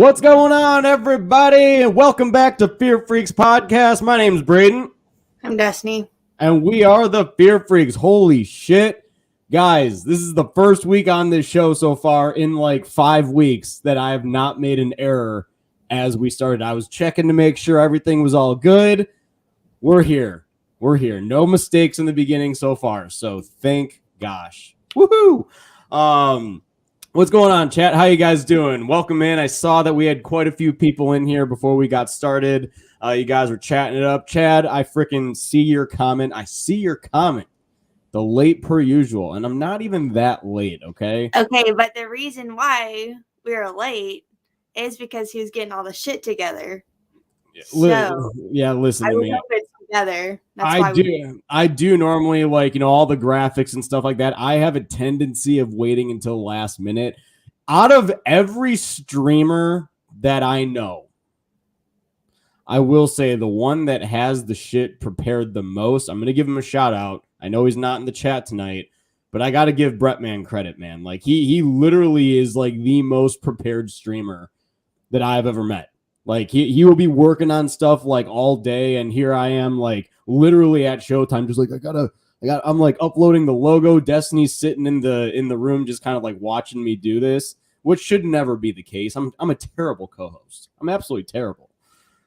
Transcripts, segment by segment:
What's going on, everybody? And welcome back to Fear Freaks Podcast. My name's Braden. I'm Destiny. And we are the Fear Freaks. Holy shit. Guys, this is the first week on this show so far in like 5 weeks that I have not made an error as we started. I was checking to make sure everything was all good. We're here. No mistakes in the beginning so far. So thank gosh. Woohoo! What's going on, chat? How you guys doing? Welcome in. I saw that we had quite a few people in here before we got started. You guys were chatting it up. Chad, I freaking see your comment. The late per usual, and I'm not even that late, okay? Okay, but the reason why we were late is because he was getting all the shit together. Listen to me. Hope it's together. I do normally, like, all the graphics and stuff like that. I have a tendency of waiting until the last minute. Out of every streamer that I know, I will say the one that has the shit prepared the most, I'm going to give him a shout out. I know he's not in the chat tonight, but I got to give Brettman credit, man. Like, he literally is like the most prepared streamer that I've ever met. Like, he will be working on stuff like all day, and here I am, like, literally at showtime, just like I'm like uploading the logo. Destiny's sitting in the room, just kind of like watching me do this, which should never be the case. I'm a terrible co-host. I'm absolutely terrible,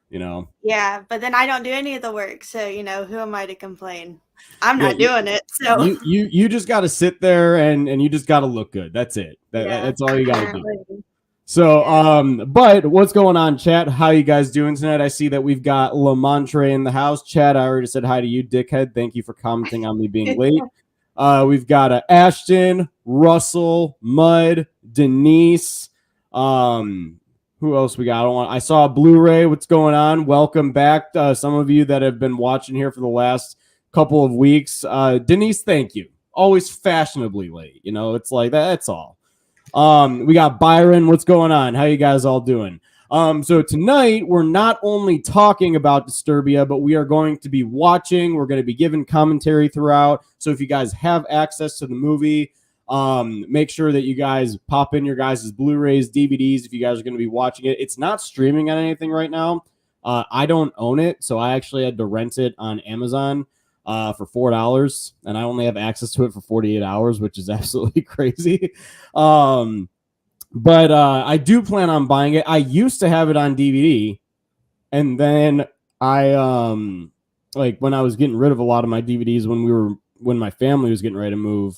Yeah, but then I don't do any of the work, so who am I to complain? I'm not doing it. So you just got to sit there and you just got to look good. That's it. That's all you got to do. So, but what's going on, chat? How you guys doing tonight? I see that we've got Lamontre in the house. Chat, I already said hi to you, dickhead. Thank you for commenting on me being late. We've got Ashton, Russell, Mud, Denise. Who else we got? I saw Blu-ray. What's going on? Welcome back. Some of you that have been watching here for the last couple of weeks. Denise, thank you. Always fashionably late. It's like that. That's all. We got Byron. What's going on? How you guys all doing? So tonight we're not only talking about Disturbia, but we are going to be watching. We're going to be giving commentary throughout. So if you guys have access to the movie, make sure that you guys pop in your guys' Blu-rays, DVDs, if you guys are going to be watching it. It's not streaming on anything right now. I don't own it, so I actually had to rent it on Amazon for $4, and I only have access to it for 48 hours, which is absolutely crazy. But I do plan on buying it. I used to have it on DVD, and then I like when I was getting rid of a lot of my DVDs when my family was getting ready to move,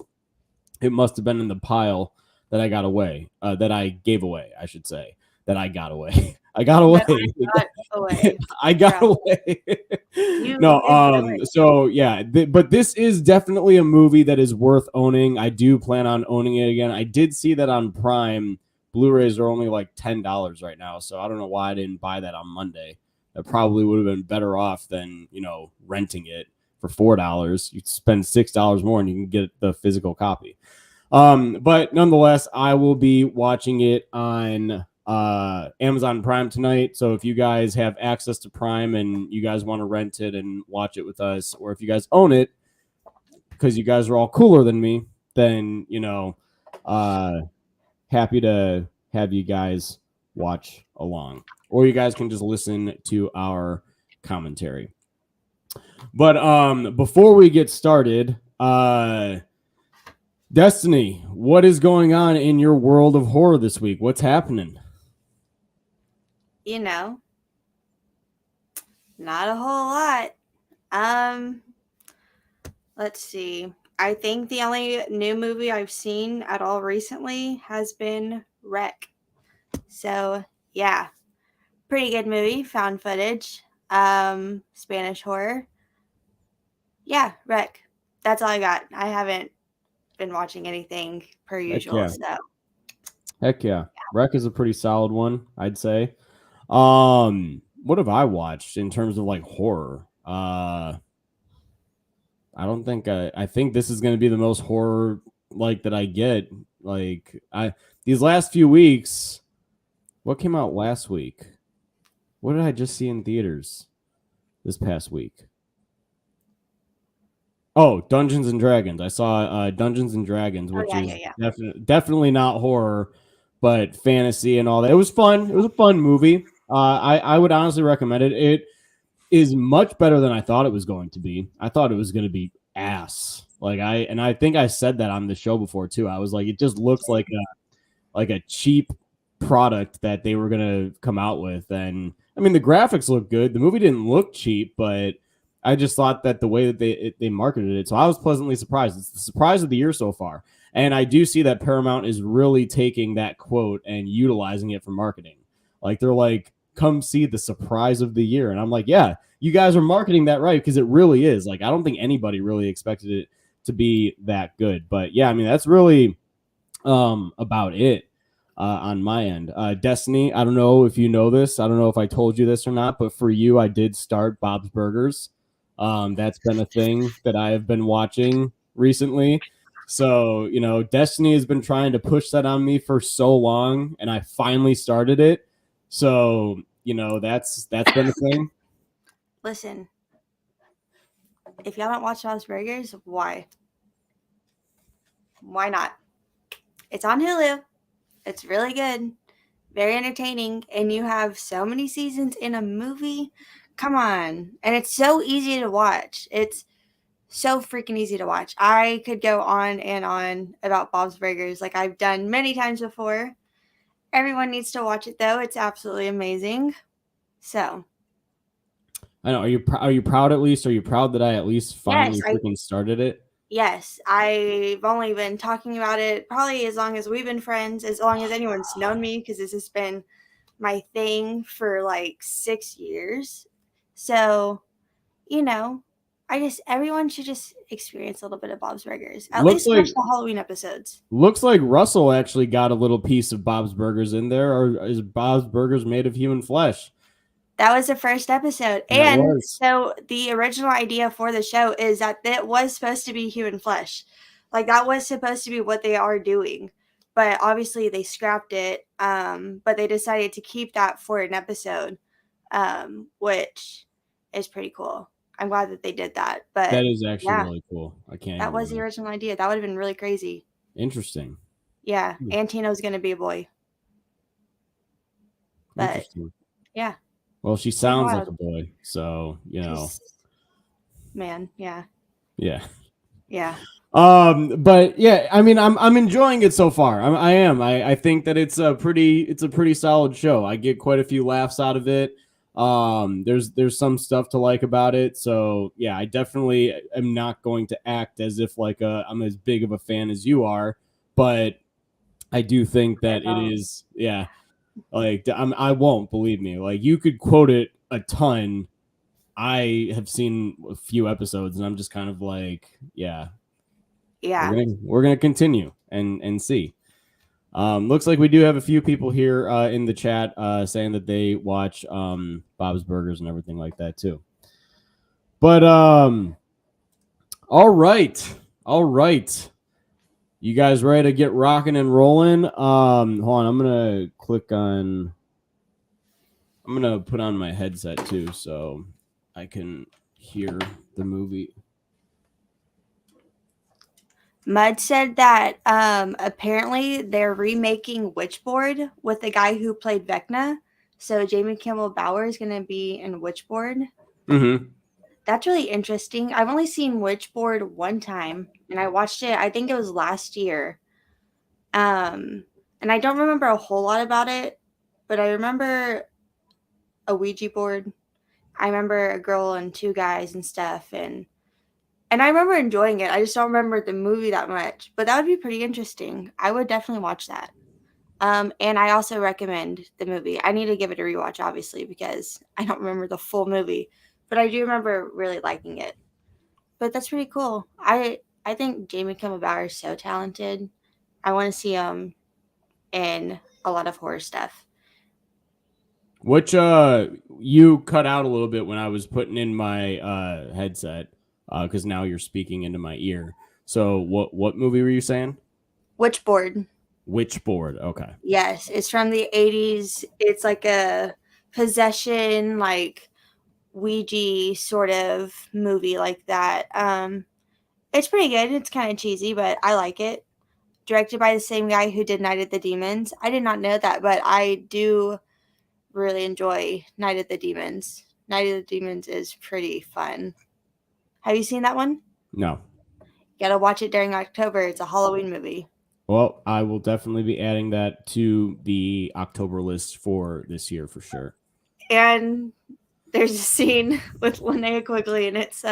it must have been in the pile that I got away, that I gave away, I should say, that I got away. I got away. I got away. No, so yeah, but this is definitely a movie that is worth owning. I do plan on owning it again. I did see that on Prime, Blu-rays are only like $10 right now, so I don't know why I didn't buy that on Monday. That probably would have been better off than, renting it for $4. You'd spend $6 more and you can get the physical copy. But nonetheless, I will be watching it on Amazon Prime tonight. So if you guys have access to Prime and you guys want to rent it and watch it with us, or if you guys own it because you guys are all cooler than me, then happy to have you guys watch along, or you guys can just listen to our commentary. But before we get started, Destiny, what is going on in your world of horror this week? What's happening? Not a whole lot. Let's see. I think the only new movie I've seen at all recently has been Wreck. So, yeah. Pretty good movie, found footage. Spanish horror. Yeah, Wreck. That's all I got. I haven't been watching anything per usual. Heck yeah. Wreck is a pretty solid one, I'd say. What have I watched in terms of like horror? I don't think I think this is going to be the most horror like that I get. Like these last few weeks, what came out last week? What did I just see in theaters this past week? Oh, Dungeons and Dragons. I saw Dungeons and Dragons, which is definitely not horror, but fantasy and all that. It was fun. It was a fun movie. I would honestly recommend it. It is much better than I thought it was going to be. I thought it was going to be ass. I think I said that on the show before too. I was like, it just looks like a cheap product that they were going to come out with. And I mean, the graphics look good. The movie didn't look cheap, but I just thought that the way that they marketed it. So I was pleasantly surprised. It's the surprise of the year so far. And I do see that Paramount is really taking that quote and utilizing it for marketing. Like they're like, come see the surprise of the year. And I'm like, yeah, you guys are marketing that right, because it really is. Like, I don't think anybody really expected it to be that good. But yeah, I mean, that's really about it on my end. Destiny, I don't know if you know this. I don't know if I told you this or not, but for you, I did start Bob's Burgers. That's been a thing that I have been watching recently. So, Destiny has been trying to push that on me for so long, and I finally started it. So, that's been a thing. Listen, if y'all don't watch Bob's Burgers, why? Why not? It's on Hulu. It's really good, very entertaining, and you have so many seasons in a movie. Come on. And it's so easy to watch. It's so freaking easy to watch. I could go on and on about Bob's Burgers like I've done many times before. Everyone needs to watch it though. It's absolutely amazing. So, I know. Are you proud at least? Are you proud that I at least finally freaking started it? Yes, I've only been talking about it probably as long as we've been friends, as long as anyone's known me, because this has been my thing for like 6 years. So, everyone should just experience a little bit of Bob's Burgers. At least watch the Halloween episodes. Looks like Russell actually got a little piece of Bob's Burgers in there, or is Bob's Burgers made of human flesh? That was the first episode. And so the original idea for the show is that it was supposed to be human flesh. Like that was supposed to be what they are doing. But obviously they scrapped it. But they decided to keep that for an episode, which is pretty cool. I'm glad that they did that. But that is actually really cool. I can't. That was the original idea. That would have been really crazy. Interesting. Yeah. And Tino's going to be a boy. But interesting. Yeah. Well, she sounds like a boy, so Man, yeah. Yeah. Yeah. But yeah, I mean, I'm enjoying it so far. I am. I think that it's a pretty solid show. I get quite a few laughs out of it. There's some stuff to like about it. So yeah, I definitely am not going to act as if like I'm as big of a fan as you are, but I do think that it is. Yeah. Like I won't, believe me. Like you could quote it a ton. I have seen a few episodes, and I'm just kind of like, yeah. We're gonna continue and see. Looks like we do have a few people here in the chat saying that they watch Bob's Burgers and everything like that too. But all right. You guys ready to get rocking and rolling? Hold on, I'm gonna put on my headset too so I can hear the movie. Mud said that apparently they're remaking Witchboard with the guy who played Vecna. So Jamie Campbell Bower is going to be in Witchboard. Mm-hmm. That's really interesting. I've only seen Witchboard one time, and I watched it, I think it was last year. And I don't remember a whole lot about it, but I remember a Ouija board. I remember a girl and two guys and stuff, and I remember enjoying it. I just don't remember the movie that much, but that would be pretty interesting. I would definitely watch that. And I also recommend the movie. I need to give it a rewatch, obviously, because I don't remember the full movie, but I do remember really liking it. But that's pretty cool. I think Jamie Campbell Bower is so talented. I want to see him in a lot of horror stuff. Which you cut out a little bit when I was putting in my headset because now you're speaking into my ear. So what movie were you saying? Witchboard. Witchboard. Okay. Yes, it's from the 80s. It's like a possession, like Ouija sort of movie like that. It's pretty good. It's kind of cheesy, but I like it. directed by the same guy who did Night of the Demons. I did not know that, but I do really enjoy Night of the Demons. Night of the Demons is pretty fun. Have you seen that one? No. You gotta watch it during October. It's a Halloween movie. Well, I will definitely be adding that to the October list for this year for sure. And there's a scene with Linnea Quigley, and it's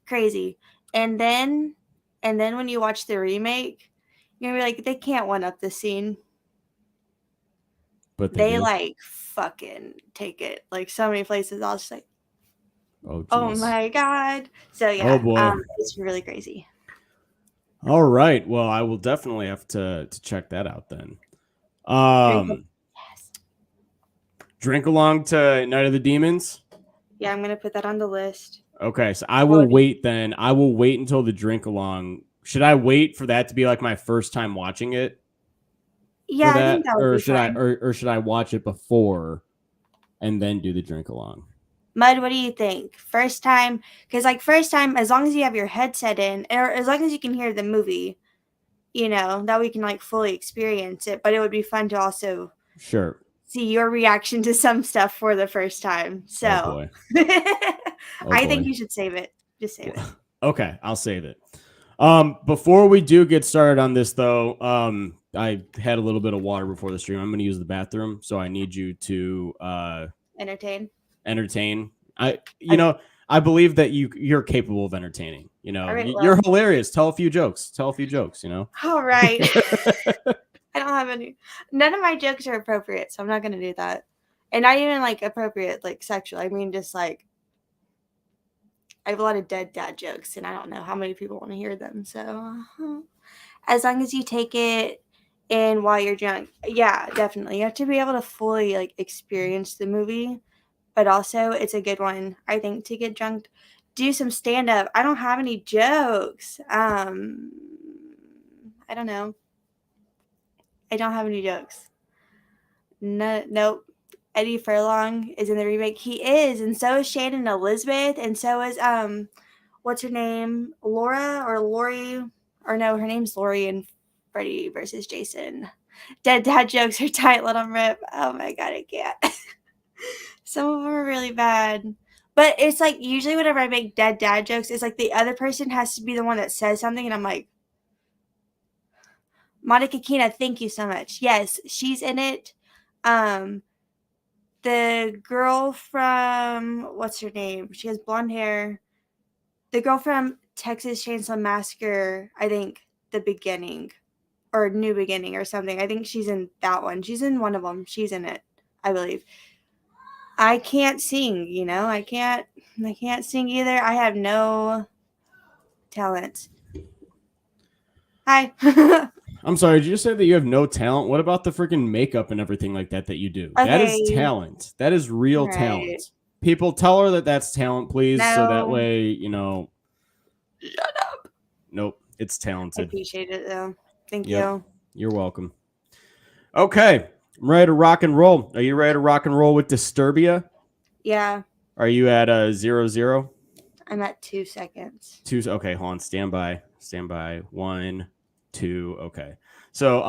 crazy. And then when you watch the remake, you're gonna be like, they can't one up this scene. But they like fucking take it like so many places. I was just like, oh my god. So yeah, oh boy. It's really crazy. All right. Well, I will definitely have to check that out then. Drink along to Night of the Demons. Yeah, I'm gonna put that on the list. Okay, so I will wait then. I will wait until the drink along. Should I wait for that to be like my first time watching it? Yeah, I think that would be fun. Or should I watch it before and then do the drink along? Mud, what do you think? First time, because like first time, as long as you have your headset in, or as long as you can hear the movie, you know, that we can like fully experience it. But it would be fun to also see your reaction to some stuff for the first time. So I think you should save it. Just save it. Okay, I'll save it. Before we do get started on this though, I had a little bit of water before the stream. I'm going to use the bathroom, so I need you to entertain. I believe that you're capable of entertaining. You know, right, you're hilarious. Tell a few jokes. You know. All right. I don't have any. None of my jokes are appropriate, so I'm not going to do that. And not even like appropriate, like sexual. I mean, just like I have a lot of dead dad jokes, and I don't know how many people want to hear them. So as long as you take it in while you're drunk, yeah, definitely. You have to be able to fully like experience the movie. But also, it's a good one, I think, to get drunk. Do some stand-up. I don't have any jokes. I don't know. I don't have any jokes. No, nope. Eddie Furlong is in the remake. He is, and so is Shannon Elizabeth, and so is what's her name? Laura or Lori? Or no, her name's Lori in Freddy versus Jason. Dead dad jokes are tight. Let them rip. Oh my god, I can't. Some of them are really bad. But it's like usually whenever I make dead dad jokes, it's like the other person has to be the one that says something. And I'm like, Monica Kina, thank you so much. Yes, she's in it. The girl from, what's her name? She has blonde hair. The girl from Texas Chainsaw Massacre, I think the beginning or New Beginning or something. I think she's in that one. She's in one of them. She's in it, I believe. I can't sing, you know. I can't sing either. I have no talent. Hi. I'm sorry, did you just say that you have no talent? What about the freaking makeup and everything like that you do? Okay. That is talent. That is real talent. People, tell her that that's talent, please, so that way, you know. Shut up. Nope, it's talented. I appreciate it, though. Thank you. You're welcome. Okay. I'm ready to rock and roll. Are you ready to rock and roll with Disturbia? Yeah. Are you at 0-0? I'm at 2 seconds. Okay, hold on. Stand by. 1, 2. Okay. So,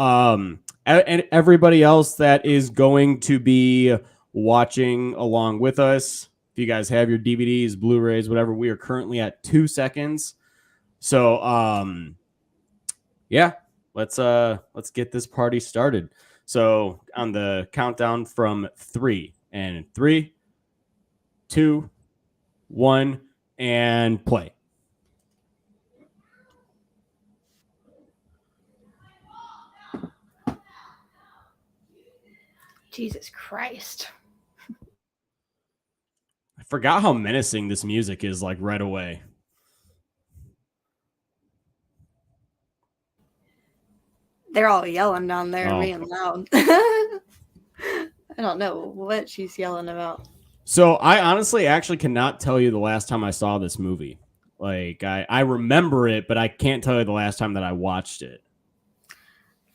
and everybody else that is going to be watching along with us, if you guys have your DVDs, Blu-rays, whatever, we are currently at 2 seconds. So, yeah, let's get this party started. So on the countdown from 3, and 3, 2, 1, and play. Jesus Christ. I forgot how menacing this music is, like right away. They're all yelling down there, being loud. I don't know what she's yelling about. So I honestly actually cannot tell you the last time I saw this movie. Like I remember it, but I can't tell you the last time that I watched it.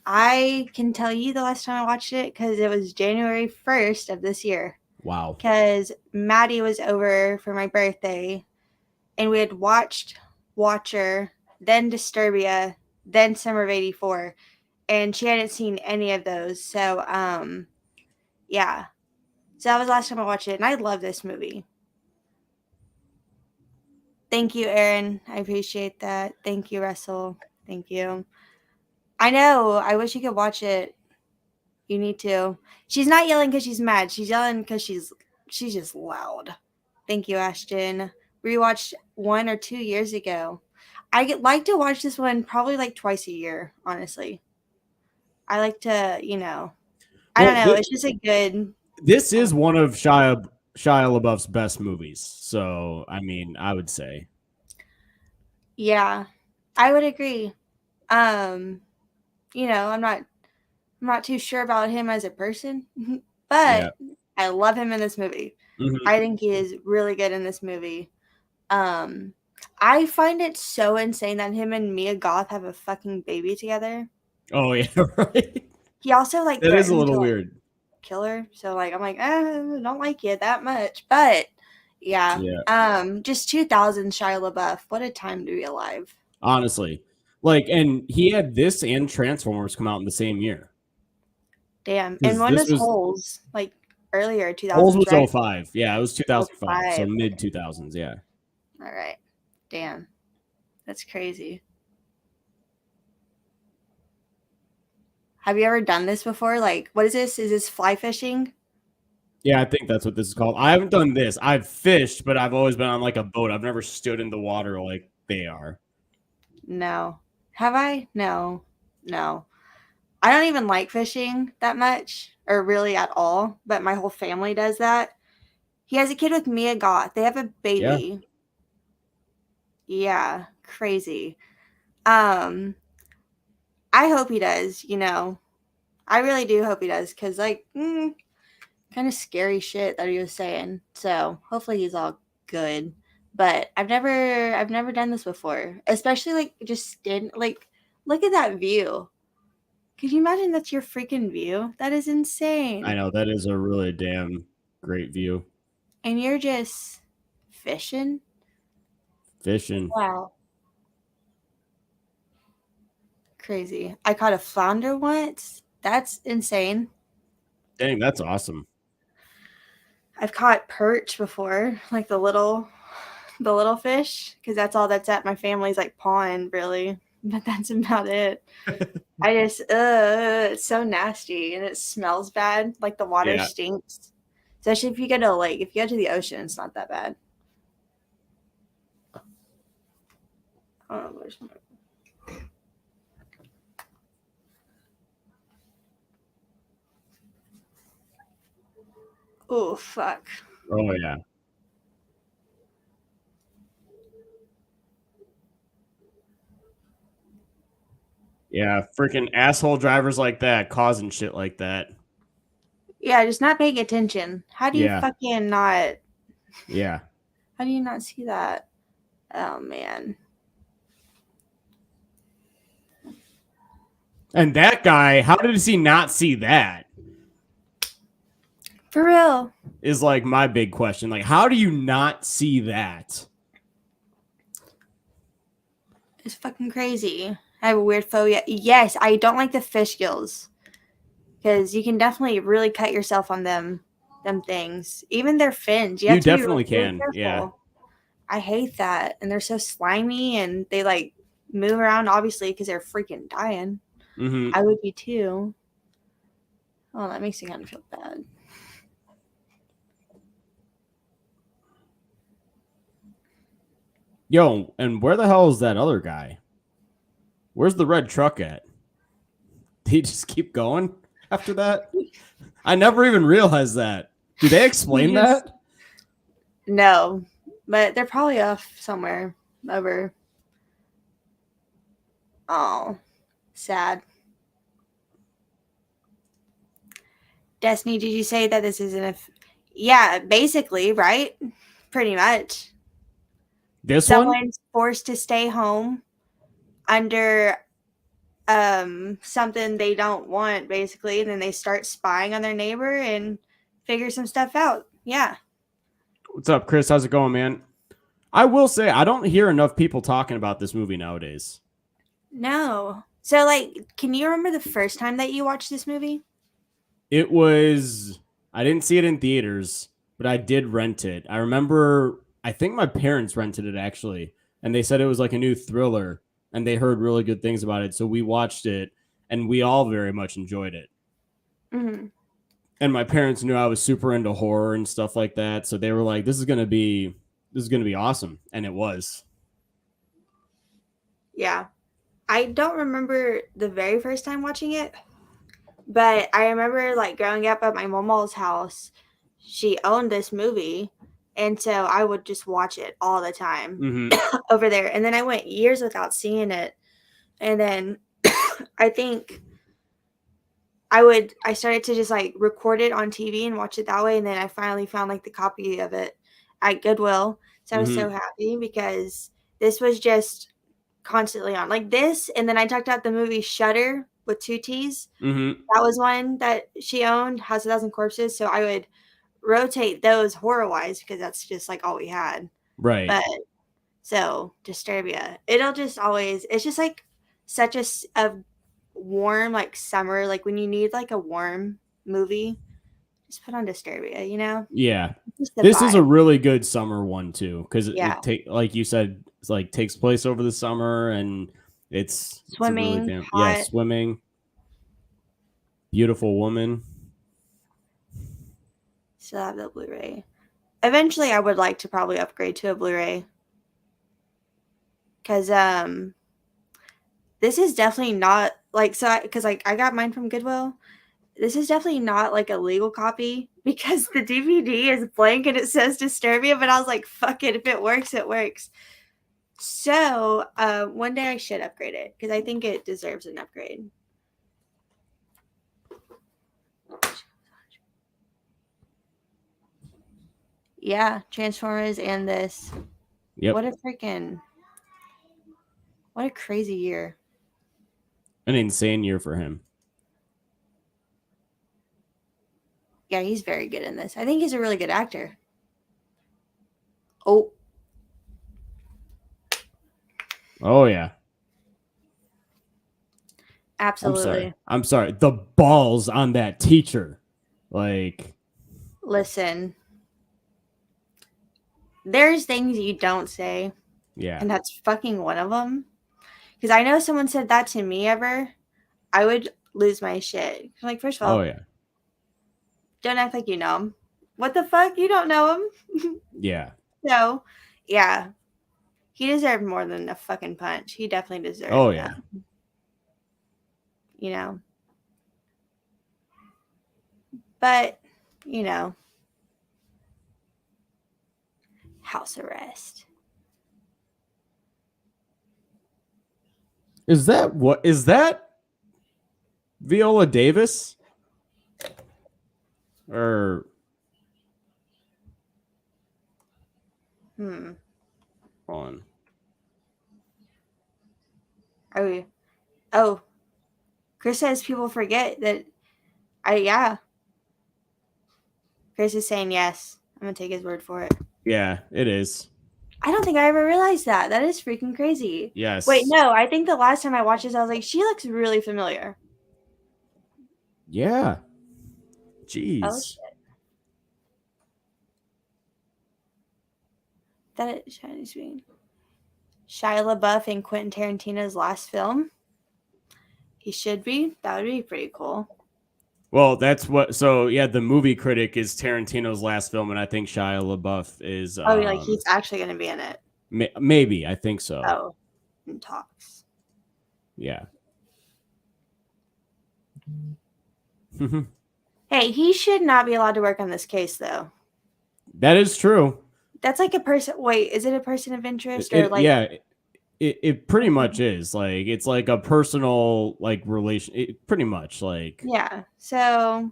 I can tell you the last time I watched it because it was January 1st of this year. Wow. Because Maddie was over for my birthday, and we had watched Watcher, then Disturbia, then Summer of '84, and she hadn't seen any of those. So yeah, so that was the last time I watched it, and I love this movie. Thank you, Aaron. I appreciate that. Thank you, Russell. Thank you. I know. I wish you could watch it. You need to. She's not yelling because she's mad. She's yelling because she's just loud. Thank you, Ashton. Rewatched 1 or 2 years ago. I like to watch this one probably like twice a year, honestly. I like to, I don't know. It's just a good. This is one of Shia LaBeouf's best movies. So, I mean, I would say. Yeah, I would agree. I'm not too sure about him as a person, but I love him in this movie. Mm-hmm. I think he is really good in this movie. I find it so insane that him and Mia Goth have a fucking baby together. Oh yeah, right. He also like that is a little weird. Kill her. So like I'm like, I don't like you that much, but yeah. Just 2000 Shia LaBeouf. What a time to be alive. Honestly, like, and he had this and Transformers come out in the same year. Damn. And when was Holes? Like earlier 2000s. Holes was right? 05. Yeah, it was 2005. So mid 2000s. Yeah. All right. Damn. That's crazy. Have you ever done this before? Like, what is this? Is this fly fishing? Yeah, I think that's what this is called. I haven't done this. I've fished, but I've always been on like a boat. I've never stood in the water like they are. No. Have I? No. I don't even like fishing that much, or really at all, but my whole family does that. He has a kid with Mia Goth. They have a baby. Yeah, crazy. I hope he does, I really do hope he does, because, like, kind of scary shit that he was saying. So, hopefully he's all good. But I've never done this before. Especially, like, just stand, like, look at that view. Could you imagine that's your freaking view? That is insane. I know, that is a really damn great view. And you're just fishing? Fishing. Wow. Crazy. I caught a flounder once. That's insane. Dang, that's awesome. I've caught perch before, like the little fish, because that's all that's at my family's like pond, really. But that's about it. I just, it's so nasty and it smells bad. Like the water stinks. Especially if you go to a lake. If you go to the ocean, it's not that bad. Oh, where's my... Oh, fuck. Oh, yeah. Yeah, freaking asshole drivers like that causing shit like that. Yeah, just not paying attention. How do you fucking not? Yeah. How do you not see that? Oh, man. And that guy, how did he not see that? For real. Is like my big question. Like, how do you not see that? It's fucking crazy. I have a weird phobia. Yes, I don't like the fish gills. Because you can definitely really cut yourself on them things. Even their fins. You definitely can. Yeah. I hate that. And they're so slimy and they like move around, obviously, because they're freaking dying. Mm-hmm. I would be too. Oh, that makes me kind of feel bad. Yo, and where the hell is that other guy? Where's the red truck at? Did he just keep going after that? I never even realized that. Do they explain that? No, but they're probably off somewhere over. Oh, sad. Destiny, did you say that this isn't yeah, basically, right? Pretty much. Someone's forced to stay home under something they don't want, basically, and then they start spying on their neighbor and figure some stuff out. Yeah. What's up, Chris? How's it going, man? I will say I don't hear enough people talking about this movie nowadays. No. So, like, can you remember the first time that you watched this movie? It was, I didn't see it in theaters, but I did rent it. I remember, I think my parents rented it actually, and they said it was like a new thriller, and they heard really good things about it. So we watched it, and we all very much enjoyed it. Mm-hmm. And my parents knew I was super into horror and stuff like that, so they were like, this is going to be awesome." And it was. Yeah. I don't remember the very first time watching it, but I remember like growing up at my mom's house. She owned this movie, and so I would just watch it all the time Mm-hmm. over there. And then I went years without seeing it, and then I think I started to just like record it on TV and watch it that way, and then I finally found like the copy of it at Goodwill. So I was so Mm-hmm. happy because this was just constantly on like this, and then I talked about the movie Shudder with two T's. Mm-hmm. That was one that she owned, House of Thousand Corpses. So I would rotate those horror wise because that's just like all we had. Right. But so Disturbia, it'll just always, it's just like such a warm like summer, like when you need like a warm movie, just put on Disturbia, you know? Yeah. Just the This is a vibe. really good summer one too, because Yeah. it take like you said, it's like takes place over the summer, and it's a really Swimming, damn, yeah, hot. swimming, beautiful woman. Still have the Blu-ray. Eventually I would like to probably upgrade to a Blu-ray. Cause this is definitely not like so because like I got mine from Goodwill. This is definitely not like a legal copy because the DVD is blank and it says Disturbia, but I was like, fuck it, if it works, it works. So one day I should upgrade it because I think it deserves an upgrade. Yeah, Transformers and this. Yep. What a crazy year. An insane year for him. Yeah, he's very good in this. I think he's a really good actor. Oh, Oh yeah. absolutely. I'm sorry. The balls on that teacher. Like, Listen, there's things you don't say, yeah. and that's fucking one of them. Because I know someone said that to me ever, I would lose my shit. Like, first of Oh all, yeah. don't act like you know him. What the fuck? You don't know him. Yeah. So, yeah, he deserved more than a fucking punch. He definitely Oh deserved that. yeah. You know, but you know, house arrest. Is that Viola Davis? Or Hmm. on. Are we? Oh, Chris says people forget that. Yeah. Chris is saying yes. I'm gonna take his word for it. Yeah, it is. I don't think I ever realized that. That is freaking crazy. Wait, Yes. no, I think the last time I watched this, I was like, she looks really familiar. Yeah. Oh Jeez. shit. That is Chinese being Shia LaBeouf in Quentin Tarantino's last film. He should be. That would be pretty cool. Well, that's what. So yeah, the movie critic is Tarantino's last film, and I think Shia LaBeouf is. Oh, like he's actually gonna be in it. Maybe I think so. Oh, in talks. Yeah. Hey, he should not be allowed to work on this case though. That is true. That's like a person. Wait, is it a person of interest or It like? yeah. It pretty much is like it's like a personal like relation. It pretty much like Yeah. So,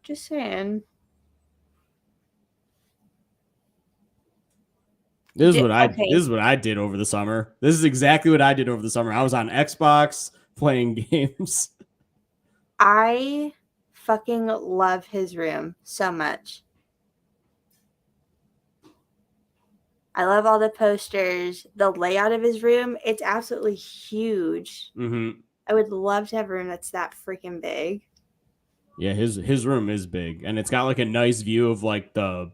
just saying. this Okay. is what I did over the summer. This is exactly what I did over the summer. I was on Xbox playing games. I fucking love his room so much. I love all the posters. The layout of his room, it's absolutely huge. Mm-hmm. I would love to have a room that's that freaking big. Yeah, his room is big, and it's got like a nice view of like the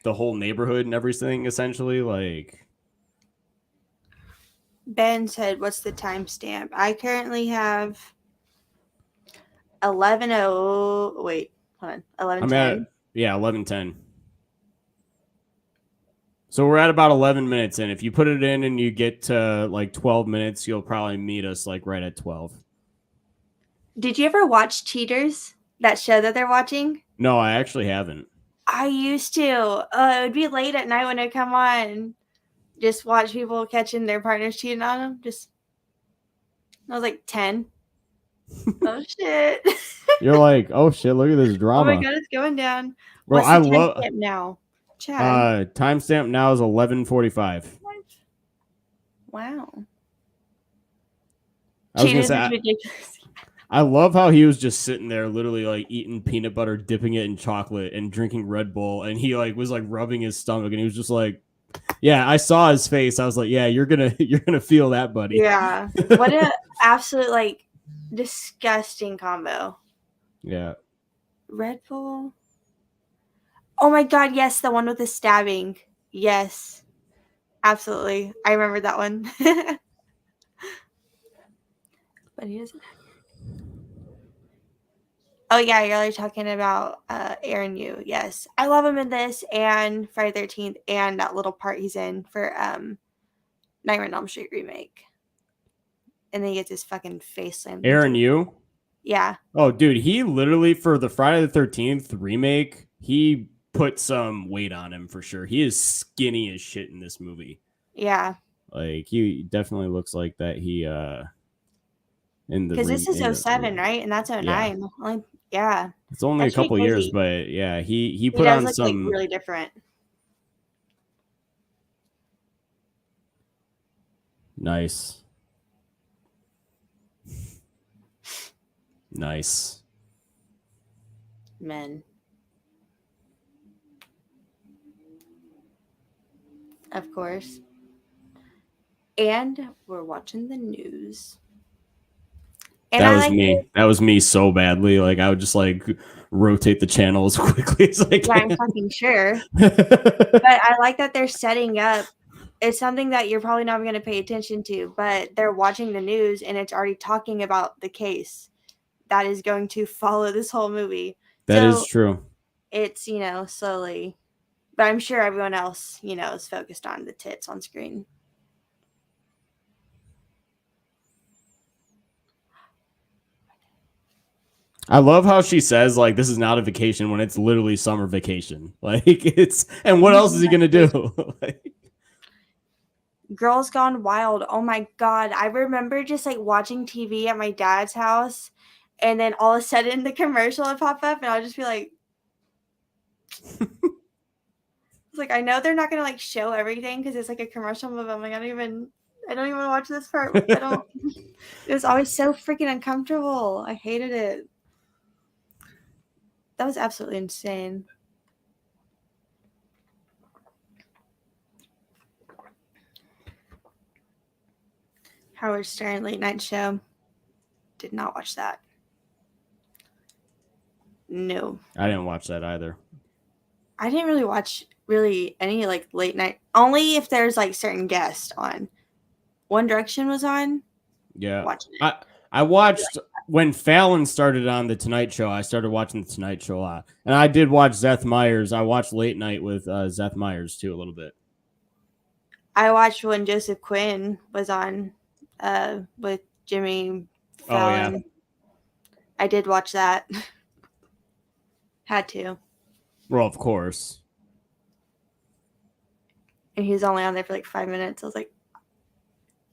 whole neighborhood and everything. Essentially, like Ben said, "What's the timestamp?" I currently have 11:0. Wait, hold on. I'm at 11:10. 11:10. So we're at about 11 minutes in. If you put it in and you get to like 12 minutes, you'll probably meet us like right at 12. Did you ever watch Cheaters? That show that they're watching? No, I actually haven't. I used to. It would be late at night when it come on. Just watch people catching their partners cheating on them. I was like 10. Oh shit! You're like, oh shit, look at this Oh drama. my god, it's going down. Bro, What's I the love timestamp now? Chad. timestamp now is 11:45. Wow. I was gonna Cheaters say, is ridiculous. I love how he was just sitting there, literally like eating peanut butter, dipping it in chocolate, and drinking Red Bull, and he like was like rubbing his stomach, and he was just like, "Yeah." I saw his face. I was like, "Yeah, you're gonna feel that, buddy." Yeah. What a absolute like disgusting combo. Yeah. Red Bull. Oh my god, yes, the one with the stabbing. Yes. Absolutely. I remember that one. But he doesn't. Oh yeah, you're already talking about Aaron Yu. Yes. I love him in this and Friday 13th and that little part he's in for Nightmare on Elm Street remake. And then he gets his fucking face slammed. Aaron Yu? Yeah. Oh, dude, he literally for the Friday the 13th remake, he put some weight on him for sure. He is skinny as shit in this movie. Yeah. Like he definitely looks like that. He in the because this is 07, right? And that's 09. Yeah. Like, yeah. It's only That's a couple pretty years, crazy. but yeah, he put He does on look some like really different. nice. Nice. Men. Of course. And we're watching the news. And That was me. That was me so badly. Like I would just like rotate the channel as quickly as I can. Yeah, I'm fucking sure. But I like that they're setting up. It's something that you're probably not going to pay attention to, but they're watching the news and it's already talking about the case that is going to follow this whole movie. That is true. It's, slowly. But I'm sure everyone else, is focused on the tits on screen. I love how she says like this is not a vacation when it's literally summer vacation. Like it's and what else is he gonna do? Like, Girls Gone Wild. Oh my god. I remember just like watching TV at my dad's house and then all of a sudden the commercial would pop up and I'll just be like it's like I know they're not gonna like show everything because it's like a commercial movie. I'm like, I don't even watch this part. It was always so freaking uncomfortable. I hated it. That was absolutely insane. Howard Stern late night show. Did not watch that. No. I didn't watch that either. I didn't really watch any like late night. Only if there's like certain guests on. One Direction was on. Yeah. Watching it. I watched when Fallon started on the Tonight Show. I started watching the Tonight Show a lot, and I did watch Seth Meyers. I watched Late Night with Seth Meyers too a little bit. I watched when Joseph Quinn was on with Jimmy Fallon. Oh, yeah. I did watch that. Had to. Well, of course. And he was only on there for like 5 minutes. I was like,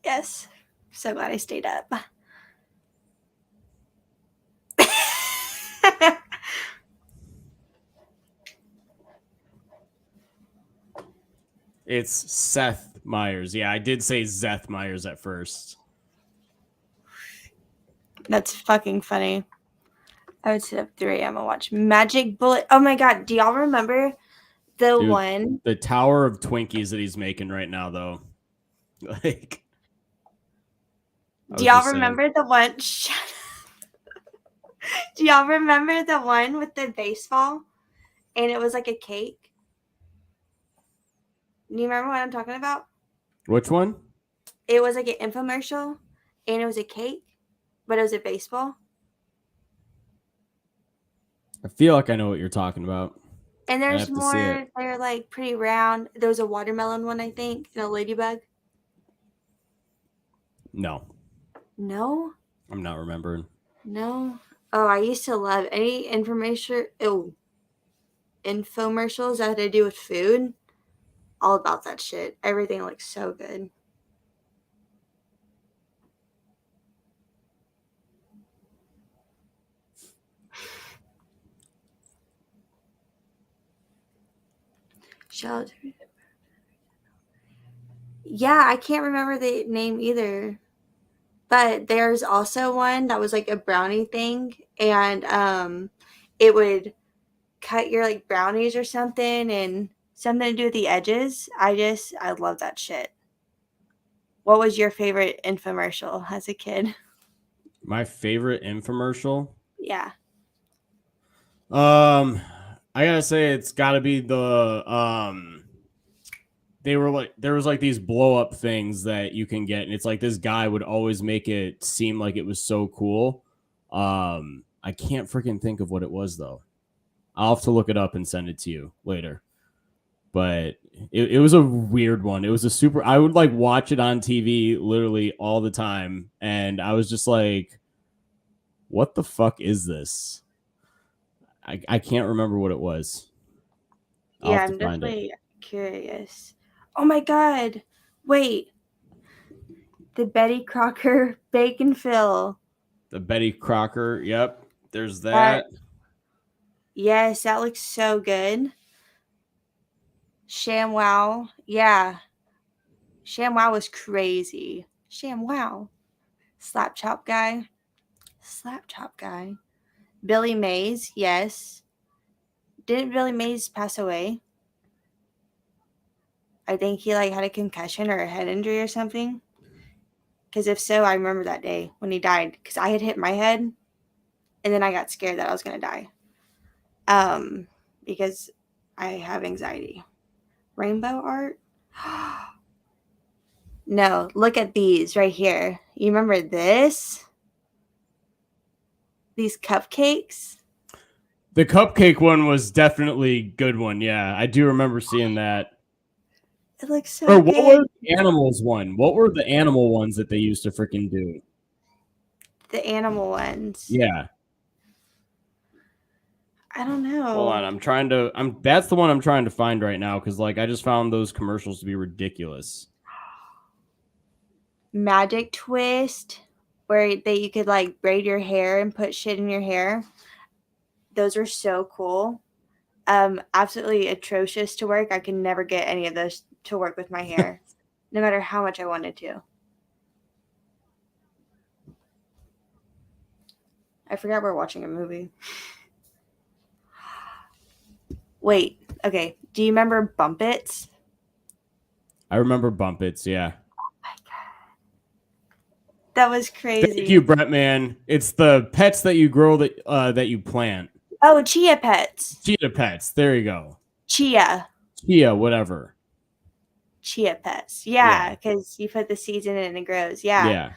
yes. So glad I stayed up. It's Seth Meyers. Yeah, I did say Seth Meyers at first. That's fucking funny. I would sit up 3 a.m. and watch Magic Bullet. Oh my god, do y'all remember The one. The tower of Twinkies that he's making right now, though. Like, do y'all remember the one? Do y'all remember the one with the baseball? And it was like a cake? Do you remember what I'm talking about? Which one? It was like an infomercial, and it was a cake, but it was a baseball. I feel like I know what you're talking about. And there's more. They're like pretty round. There was a watermelon one, I think, and a ladybug. No. No? I'm not remembering. No? Oh, I used to love any infomercials that had to do with food. All about that shit. Everything looks so good. Shelter. Yeah, I can't remember the name either. But there's also one that was like a brownie thing, and it would cut your like brownies or something, and something to do with the edges. I love that shit. What was your favorite infomercial as a kid? My favorite infomercial? Yeah. I gotta say it's gotta be the they were like, there was like these blow up things that you can get, and it's like this guy would always make it seem like it was so cool. I can't freaking think of what it was though. I'll have to look it up and send it to you later. But it was a weird one. It was a super. I would like watch it on TV literally all the time, and I was just like, "What the fuck is this?" I can't remember what it was. Yeah, I'm definitely curious. Oh my god! Wait, the Betty Crocker bacon fill. The Betty Crocker. Yep, there's that. Yes, that looks so good. ShamWow. Yeah. ShamWow was crazy. ShamWow. Slap Chop Guy. Slap Chop Guy. Billy Mays. Yes. Didn't Billy Mays pass away? I think he like had a concussion or a head injury or something. Because if so, I remember that day when he died. Because I had hit my head, and then I got scared that I was going to die. Because I have anxiety. Rainbow art? No, look at these right here. You remember this? These cupcakes? The cupcake one was definitely a good one. Yeah, I do remember seeing that. It looks so good. What was the animals one? What were the animal ones that they used to freaking do? The animal ones. Yeah. I don't know. Hold on, that's the one I'm trying to find right now, because like I just found those commercials to be ridiculous. Magic Twist, where you could like braid your hair and put shit in your hair. Those are so cool. Absolutely atrocious to work. I can never get any of those to work with my hair, no matter how much I wanted to. I forgot we're watching a movie. Wait, okay. Do you remember Bump Its? I remember Bump Its, yeah. Oh my god. That was crazy. Thank you, Brett, man. It's the pets that you grow that you plant. Oh, Chia Pets. Chia Pets. There you go. Chia, whatever. Chia Pets. Yeah, because you put the seeds in it and it grows. Yeah. Yeah.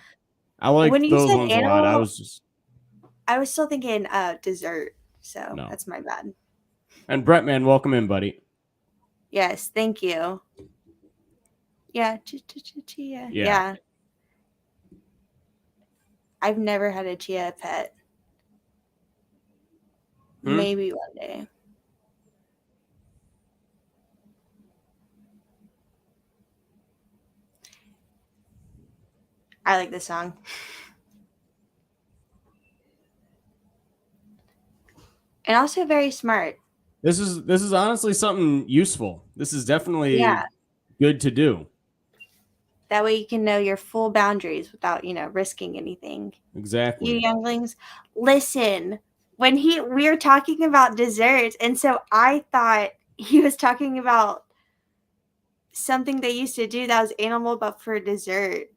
I like those ones animal, a lot. I was still thinking dessert. So that's my bad. And Brett, man, welcome in, buddy. Yes, thank you. Yeah, chia. Yeah. I've never had a chia pet. Maybe one day. I like this song. And also very smart. This is honestly something useful. This is definitely good to do. That way you can know your full boundaries without, risking anything. Exactly. You younglings, listen. When we were talking about desserts, and so I thought he was talking about something they used to do that was animal, but for dessert.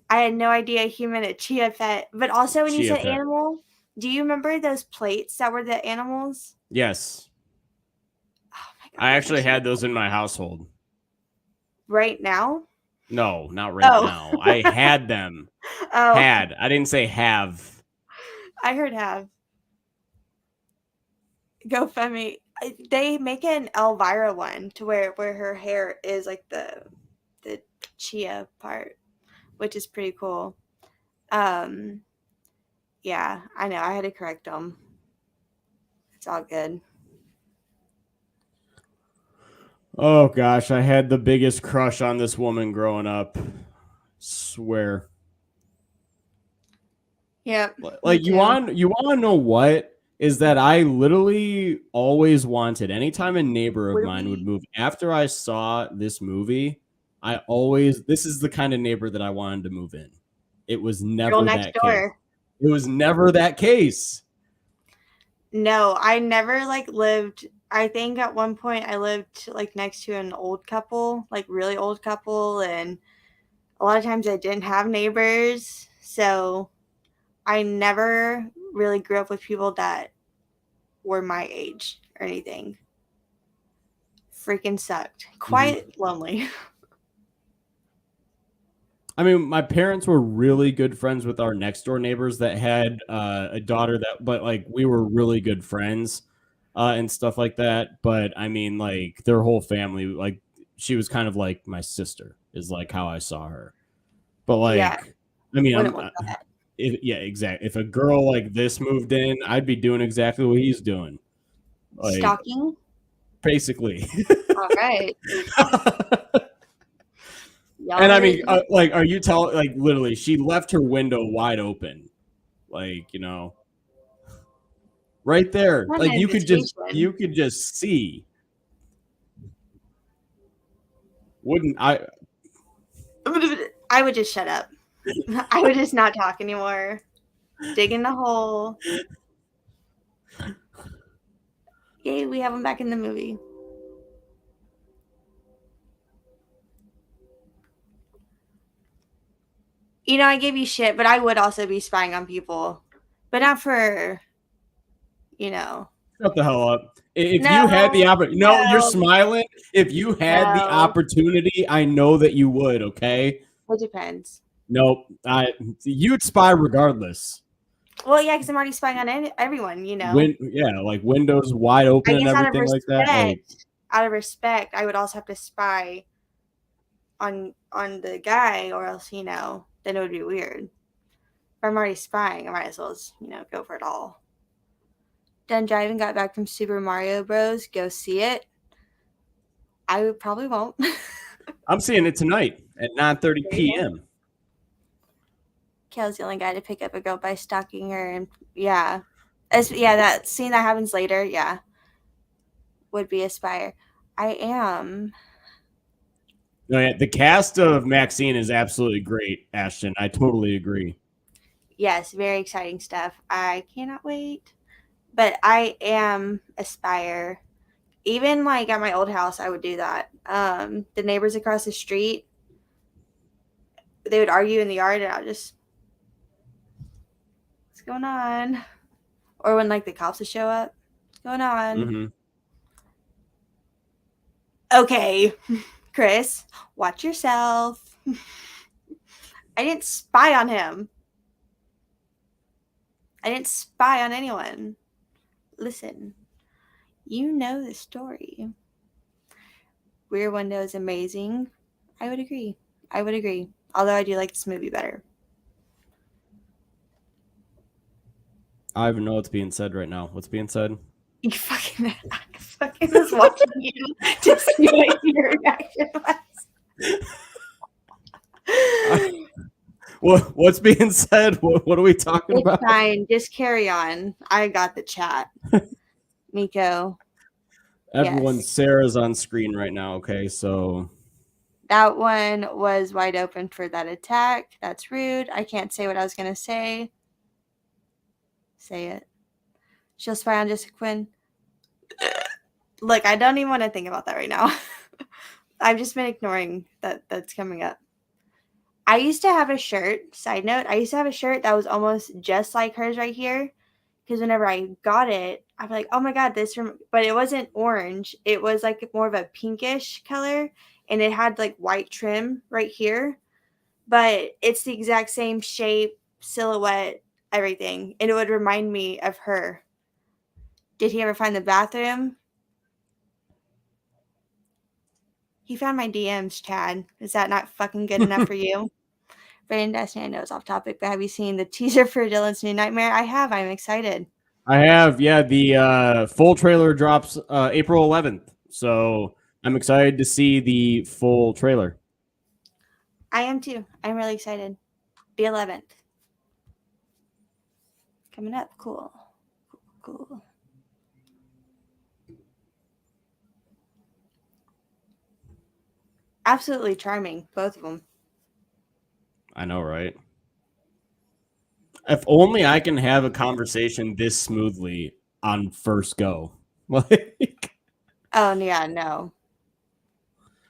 I had no idea he meant a chia pet. But also, when you Chia said pet. animal, do you remember those plates that were the animals? Yes. Oh my god! I actually had those in my household. Right now? No, not right now. I had them. Oh. Had. I didn't say have. I heard have. GoFundMe. They make an Elvira one to where her hair is like the chia part, which is pretty cool. Yeah, I know. I had to correct them. It's all good. Oh gosh, I had the biggest crush on this woman growing up. Swear. Yep. Like you want to know what is that I literally always wanted anytime a neighbor of mine would move after I saw this movie, this is the kind of neighbor that I wanted to move in. It was never that case. It was never that case. No, I never like lived. I think at one point I lived like next to an old couple, like really old couple, and a lot of times I didn't have neighbors, so I never really grew up with people that were my age or anything. Freaking sucked. Quite lonely. I mean, my parents were really good friends with our next door neighbors that had a daughter but like we were really good friends and stuff like that. But I mean, like their whole family, like she was kind of like my sister, is like how I saw her. But like, Yeah. I mean, exactly. If a girl like this moved in, I'd be doing exactly what he's doing. Like, stalking? Basically. All right. And I mean, like, are you telling, like, literally, she left her window wide open, like, you know, right there, like you could just see. Wouldn't I? I would just shut up. I would just not talk anymore. Dig in the hole. Yay, we have him back in the movie. You know, I gave you shit, but I would also be spying on people. But not for, you know. Shut the hell up. If you had the opportunity, no, you're smiling. If you had the opportunity, I know that you would, okay? It depends. Nope. You'd spy regardless. Well, yeah, because I'm already spying on everyone, you know. Like windows wide open and everything like that. Like, out of respect, I would also have to spy on the guy, or else, you know, then it would be weird. If I'm already spying, I might as well, you know, go for it all. Done driving, got back from Super Mario Bros. Go see it. I probably won't. I'm seeing it tonight at 9:30 p.m. Kale's the only guy to pick up a girl by stalking her, and that scene that happens later, would be Aspire. I am. No, yeah, the cast of Maxine is absolutely great, Ashton. I totally agree. Yes, very exciting stuff. I cannot wait. But I am Aspire. Even like at my old house, I would do that. The neighbors across the street, they would argue in the yard, and I would just, what's going on? Or when like the cops would show up, what's going on? Mm-hmm. Okay, Chris, watch yourself. I didn't spy on him. I didn't spy on anyone. Listen, you know the story. Rear Window is amazing. I would agree. Although I do like this movie better. I don't even know what's being said right now. What's being said? You fucking was watching you to see what your reaction was. What's being said? What are we talking about? Fine, just carry on. I got the chat. Miko. Everyone, yes. Sarah's on screen right now, okay? So that one was wide open for that attack. That's rude. I can't say what I was going to say. Say it. She'll spy on Jessica Quinn. Look, I don't even want to think about that right now. I've just been ignoring that's coming up. I used to have a shirt, side note, I used to have a shirt that was almost just like hers right here. Because whenever I got it, I'm like, oh my God, but it wasn't orange. It was like more of a pinkish color. And it had like white trim right here. But it's the exact same shape, silhouette, everything. And it would remind me of her. Did he ever find the bathroom? He found my DMs, Chad. Is that not fucking good enough for you? Braden Destiny, I know it's off topic, but have you seen the teaser for Dylan's New Nightmare? I have. I'm excited. I have, yeah. The full trailer drops April 11th, so I'm excited to see the full trailer. I am too. I'm really excited. The 11th. Coming up. Cool. Cool. Absolutely charming, both of them. I know, right? If only I can have a conversation this smoothly on first go. Like, oh yeah, no.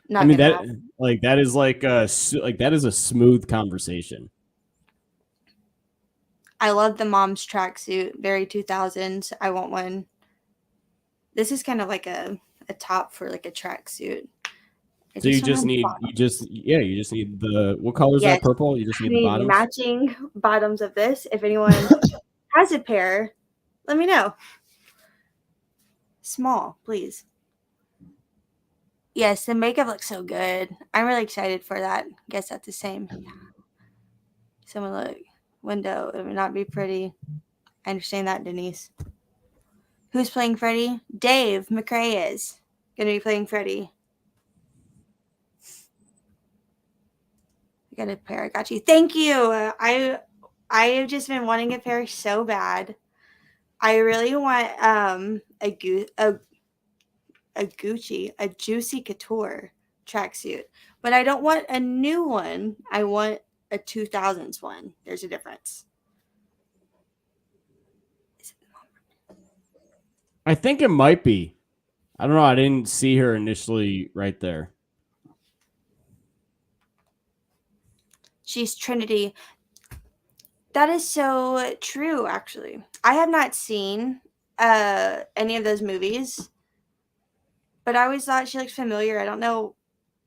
Not I mean that happen. like that is like that is a smooth conversation. I love the mom's tracksuit, very 2000s. I want one. This is kind of like a top for like a tracksuit. So you just need the what color is that? Purple. You just need the bottoms. Matching bottoms of this. If anyone has a pair, let me know. Small, please. Yes, the makeup looks so good. I'm really excited for that. Guess that's the same. Someone look. Window. It would not be pretty. I understand that, Denise. Who's playing Freddy? Dave McRae is going to be playing Freddy. I got a pair. I got you. Thank you. I have just been wanting a pair so bad. I really want a Juicy Couture tracksuit, but I don't want a new one. I want a 2000s one. There's a difference. I think it might be. I don't know. I didn't see her initially right there. She's Trinity. That is so true, actually. I have not seen any of those movies, but I always thought she looked familiar. I don't know.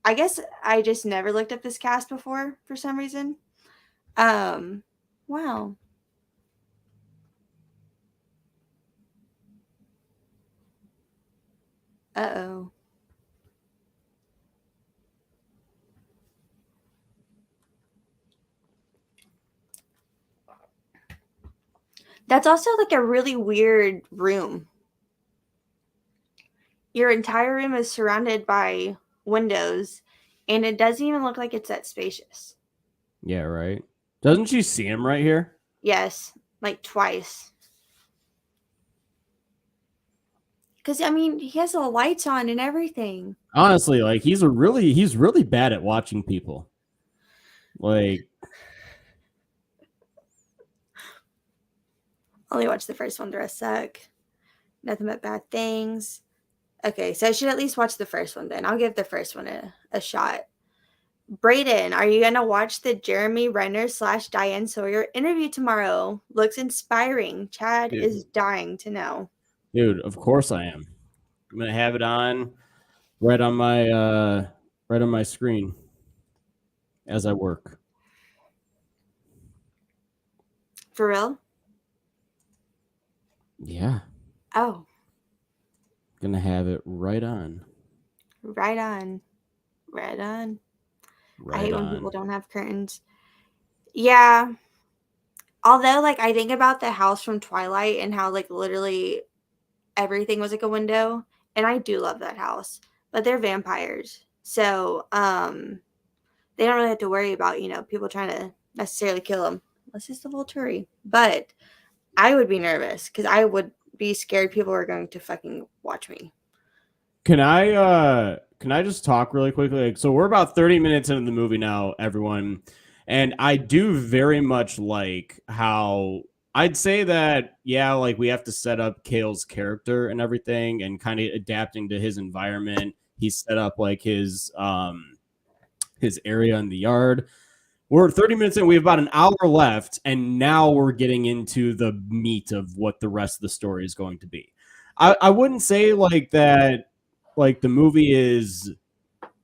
I guess I just never looked up this cast before for some reason. Wow. Uh-oh. That's also like a really weird room. Your entire room is surrounded by windows, and it doesn't even look like it's that spacious. Yeah, right. Doesn't she see him right here? Yes, like twice. Because, I mean, he has the lights on and everything. Honestly, like he's really bad at watching people. Like, only watch the first one, the rest suck. Nothing but bad things. Okay, so I should at least watch the first one then. I'll give the first one a shot. Braden, are you going to watch the Jeremy Renner / Diane Sawyer interview tomorrow? Looks inspiring. Chad is dying to know. Dude, of course I am. I'm going to have it on right on my screen as I work. For real? Yeah. Oh. Gonna have it right on. Right on. Right on. I hate when people don't have curtains. Yeah. Although, like, I think about the house from Twilight and how, like, literally everything was like a window. And I do love that house. But they're vampires. So, they don't really have to worry about, people trying to necessarily kill them. Unless it's the Volturi. But I would be nervous because I would be scared people are going to fucking watch me. Can I just talk really quickly? Like, so we're about 30 minutes into the movie now, everyone. And I do very much like how I'd say that, yeah, like we have to set up Kale's character and everything and kind of adapting to his environment. He's set up like his area in the yard. We're 30 minutes in. We have about an hour left, and now we're getting into the meat of what the rest of the story is going to be. I wouldn't say like that, like the movie is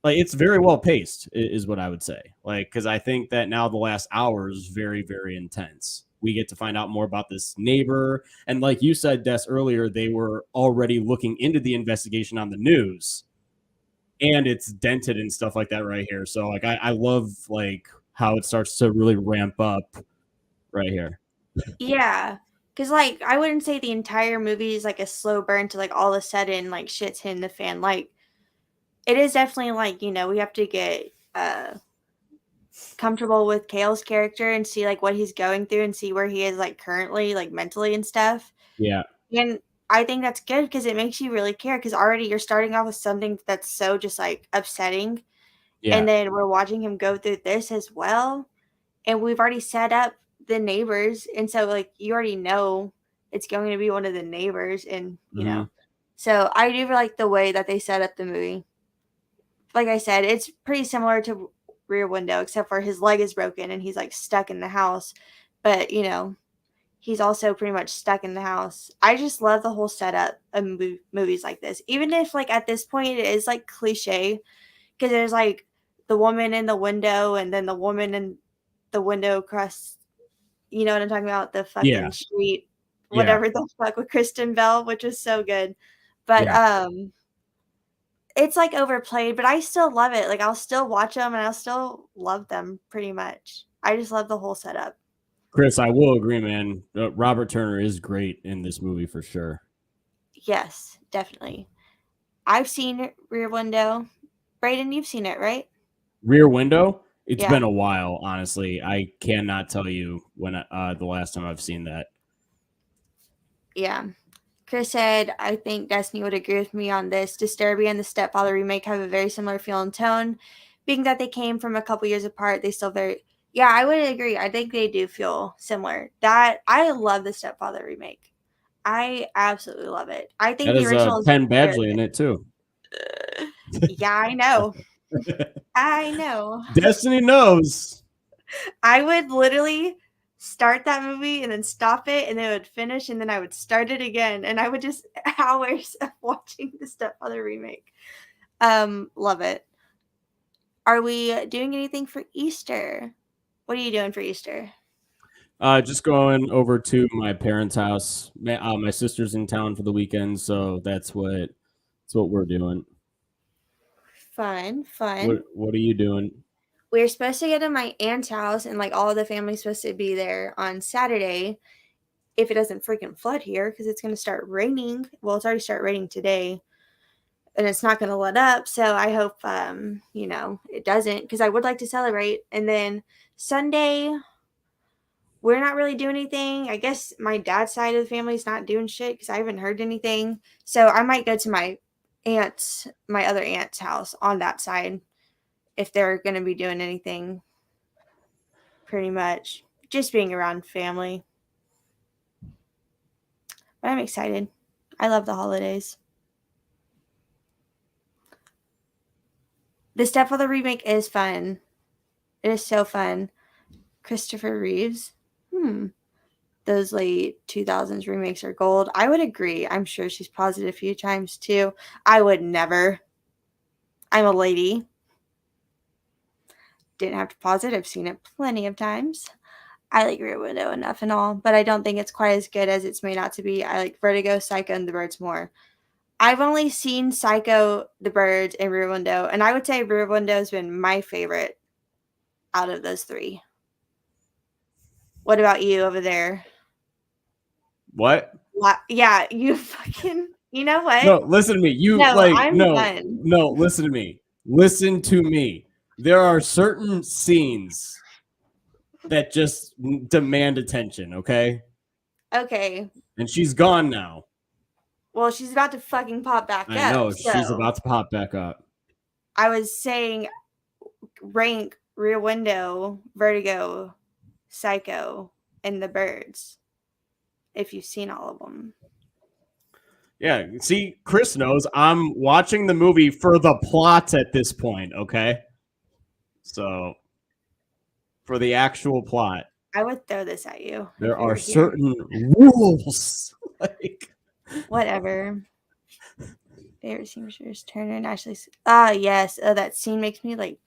like it's very well paced, is what I would say. Like, because I think that now the last hour is very, very intense. We get to find out more about this neighbor. And like you said, Des, earlier, they were already looking into the investigation on the news and it's dented and stuff like that right here. So like I love like how it starts to really ramp up right here. Yeah. Cause like I wouldn't say the entire movie is like a slow burn to like all of a sudden like shit's hitting the fan. Like it is definitely like, we have to get comfortable with Kale's character and see like what he's going through and see where he is like currently, like mentally and stuff. Yeah. And I think that's good because it makes you really care because already you're starting off with something that's so just like upsetting. Yeah. And then we're watching him go through this as well. And we've already set up the neighbors. And so like you already know it's going to be one of the neighbors and So I do like the way that they set up the movie. Like I said, it's pretty similar to Rear Window, except for his leg is broken and he's like stuck in the house. But he's also pretty much stuck in the house. I just love the whole setup of movies like this. Even if like at this point it is like cliche, because there's like the woman in the window and then the woman in the window across, you know what I'm talking about? The Yeah. fucking street, Yeah. whatever the fuck with Kristen Bell, which was so good. But Yeah. it's like overplayed, but I still love it. Like I'll still watch them and I'll still love them pretty much. I just love the whole setup. Chris, I will agree, man. Robert Turner is great in this movie for sure. Yes, definitely. I've seen Rear Window. Braden, you've seen it, right? Rear Window. It's Yeah. been a while, honestly. I cannot tell you when the last time I've seen that. Yeah. Chris said, I think Destiny would agree with me on this. Disturbia and the Stepfather remake have a very similar feel and tone. Being that they came from a couple years apart, they still very. Yeah, I would agree. I think they do feel similar. That I love the Stepfather remake. I absolutely love it. I think That the is original is Penn very Badgley in good. it too. Yeah, I know. I know. Destiny knows. I would literally start that movie and then stop it and then it would finish and then I would start it again and I would just hours of watching the Stepfather remake. Love it. Are we doing anything for Easter? What are you doing for Easter? Just going over to my parents' house. My sister's in town for the weekend, so that's what we're doing. Fun, What fun. What are you doing? We're supposed to go to my aunt's house and like all of the family's supposed to be there on Saturday if it doesn't freaking flood here because it's going to start raining. Well, it's already started raining today and it's not going to let up. So I hope, it doesn't because I would like to celebrate. And then Sunday, we're not really doing anything. I guess my dad's side of the family is not doing shit because I haven't heard anything. So I might go to my other aunt's house on that side if they're going to be doing anything. Pretty much just being around family. But I'm excited. I love the holidays. The Stepfather remake is fun. It is so fun. Christopher Reeves. Those late 2000s remakes are gold. I would agree. I'm sure she's paused it a few times too. I would never. I'm a lady. Didn't have to pause it. I've seen it plenty of times. I like Rear Window enough and all, but I don't think it's quite as good as it's made out to be. I like Vertigo, Psycho, and The Birds more. I've only seen Psycho, The Birds, and Rear Window, and I would say Rear Window has been my favorite out of those three. What about you over there? What? Yeah, you fucking. You know No, what? listen to me. You No, like I'm no, done. no, listen to me. Listen to me. There are certain scenes that just demand attention, okay? Okay. And she's gone now. Well, she's about to fucking pop back I up. know she's So about to pop back up. I was saying rank Rear Window, Vertigo, Psycho, and The Birds. if you've seen all of them. Yeah, see, Chris knows I'm watching the movie for the plot at this point, okay? So, for the actual plot. I would throw this at you. There are certain rules. Like, whatever. Favorite scene was Turner and Ashley. Ah, yes. Oh, that scene makes me like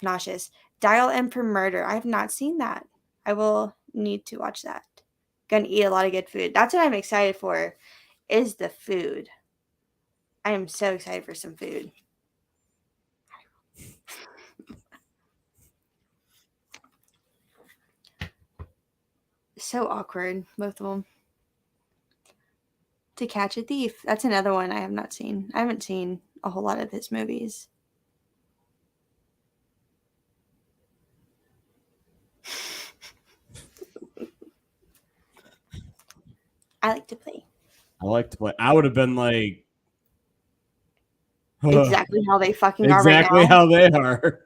nauseous. Dial M for Murder. I have not seen that. I will need to watch that. Gonna eat a lot of good food. That's what I'm excited for, is the food. I am so excited for some food. So awkward, both of them. To Catch a Thief. That's another one I have not seen. I haven't seen a whole lot of his movies. I like to play. I would have been like exactly how they fucking are right now. Exactly how they are.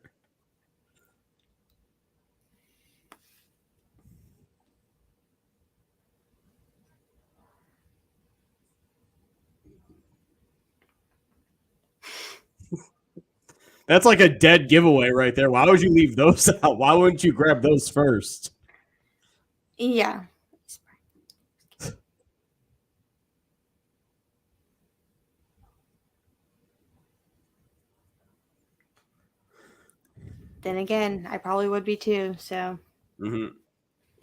That's like a dead giveaway right there. Why would you leave those out? Why wouldn't you grab those first? Yeah. Then again, I probably would be too. So you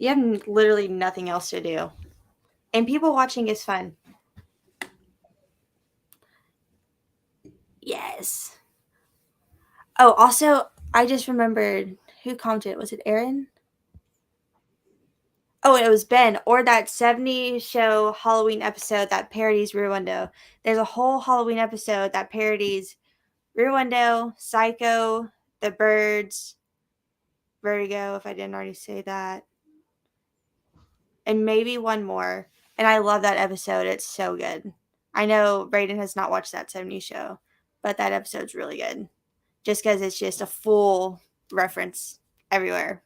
have literally nothing else to do. And people watching is fun. Yes. Oh, also, I just remembered who commented. Was it Aaron? Oh, it was Ben. Or that 70 show Halloween episode that parodies Rear Window. There's a whole Halloween episode that parodies Rear Window, Psycho, The Birds, Vertigo, if I didn't already say that. And maybe one more. And I love that episode. It's so good. I know Braden has not watched that 70s show, but that episode's really good. Just because it's just a full reference everywhere.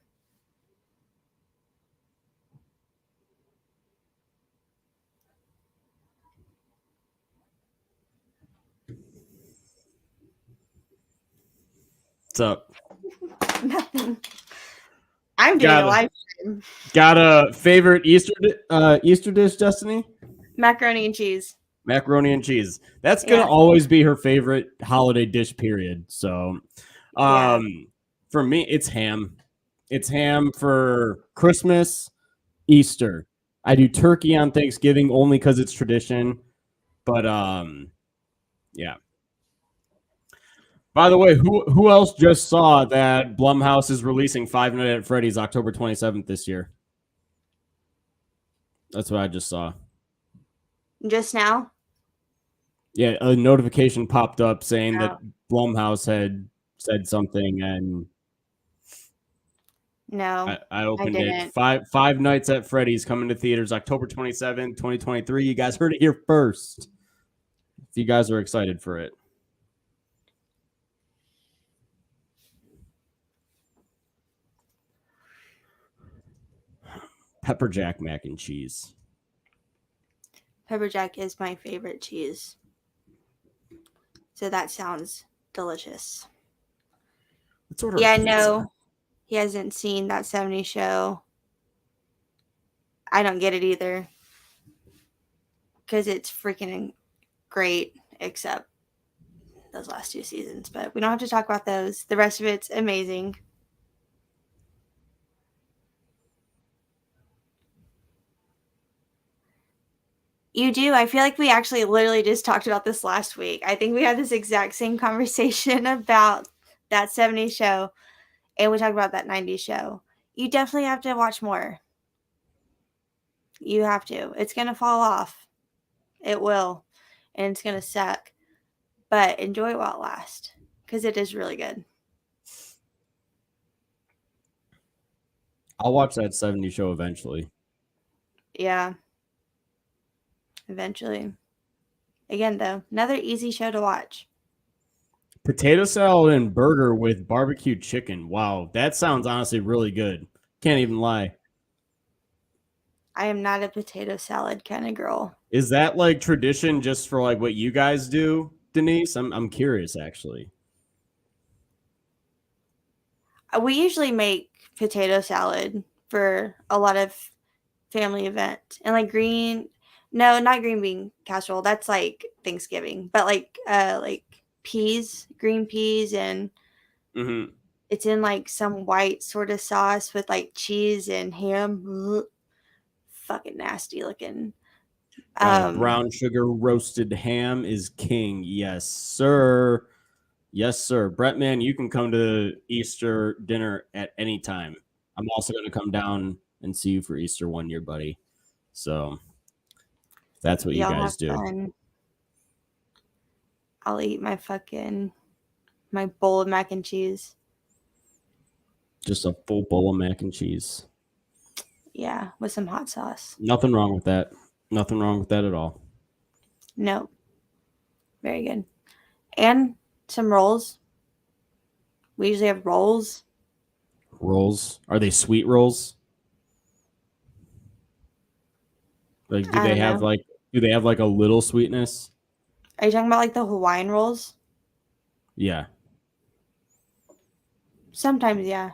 What's up? Nothing. I'm doing a live stream. Got a favorite Easter dish, Destiny? Macaroni and cheese. Macaroni and cheese. That's going to always be her favorite holiday dish, period. So, for me, it's ham. It's ham for Christmas, Easter. I do turkey on Thanksgiving only because it's tradition. But, yeah. By the way, who else just saw that Blumhouse is releasing Five Nights at Freddy's October 27th this year? That's what I just saw. Just now? Yeah, a notification popped up saying that Blumhouse had said something, and no, I opened it. Five Nights at Freddy's coming to theaters October 27th, 2023. You guys heard it here first. If you guys are excited for it. Pepper Jack mac and cheese. Pepper Jack is my favorite cheese. So that sounds delicious. Yeah, no, he hasn't seen that 70s show. I don't get it either. Because it's freaking great, except those last 2 seasons. But we don't have to talk about those. The rest of it's amazing. You do. I feel like we actually literally just talked about this last week. I think we had this exact same conversation about that 70s show, and we talked about that 90s show. You definitely have to watch more. You have to. It's going to fall off. It will. And it's going to suck. But enjoy it while it lasts, because it is really good. I'll watch that 70s show eventually. Yeah. Eventually. Again, though, another easy show to watch. Potato salad and burger with barbecued chicken. Wow, that sounds honestly really good. Can't even lie. I am not a potato salad kind of girl. Is that like tradition just for like what you guys do, Denise? I'm curious actually. We usually make potato salad for a lot of family event and like no, not green bean casserole. That's like Thanksgiving, but like peas, green peas, and Mm-hmm. it's in like some white sort of sauce with like cheese and ham. Ugh, fucking nasty looking. Brown sugar roasted ham is king. Yes, sir. Yes, sir. Brett, man, you can come to Easter dinner at any time. I'm also going to come down and see you for Easter one year, buddy. So that's what you Y'all have guys do. fun. I'll eat my bowl of mac and cheese. Just a full bowl of mac and cheese. Yeah, with some hot sauce. Nothing wrong with that. Nothing wrong with that at all. Nope. Very good. And some rolls. We usually have rolls. Rolls. Are they sweet rolls? Like I don't know. do they have like a little sweetness? Are you talking about like the Hawaiian rolls? Yeah. Sometimes, yeah.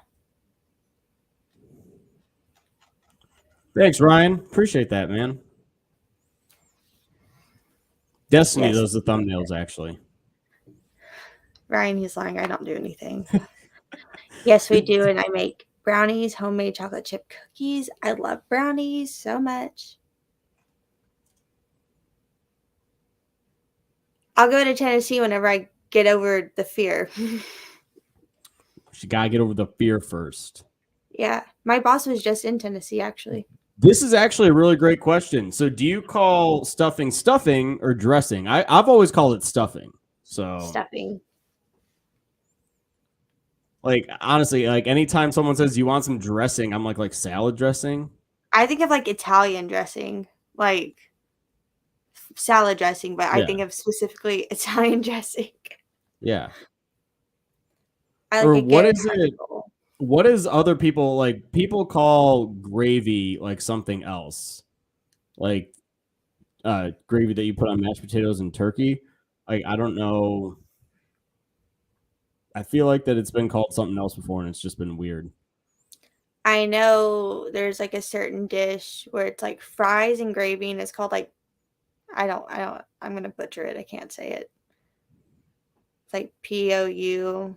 Thanks, Ryan. Appreciate that, man. Destiny Yes. does the thumbnails, actually. Ryan, he's lying. I don't do anything. Yes, we do. And I make brownies, homemade chocolate chip cookies. I love brownies so much. I'll go to Tennessee whenever I get over the fear. You gotta get over the fear first. Yeah. My boss was just in Tennessee, actually. This is actually a really great question. So, do you call stuffing or dressing? I've always called it stuffing. So, Stuffing. like honestly, like anytime someone says you want some dressing, I'm like salad dressing. I think of like Italian dressing, like salad dressing, but I Yeah. think of specifically Italian dressing. Yeah. I Or like a what good is it? pretzel. What is other people like? People call gravy like something else, like gravy that you put on mashed potatoes and turkey. Like I don't know. I feel like that it's been called something else before, and it's just been weird. I know there's like a certain dish where it's like fries and gravy, and it's called like I'm gonna butcher it. I can't say it. It's like Poutine.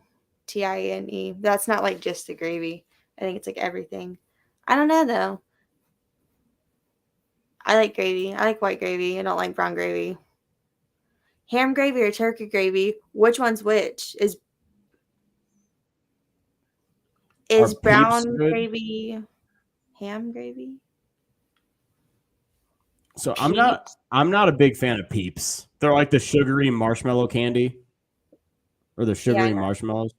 That's not like just the gravy. I think it's like everything. I don't know though. I like gravy. I like white gravy. I don't like brown gravy. Ham gravy or turkey gravy? Which one's which? Are Is peeps brown good? gravy ham gravy? So Peeps? I'm not a big fan of peeps. They're like the sugary marshmallow candy or the Yeah, I sugary know. marshmallows.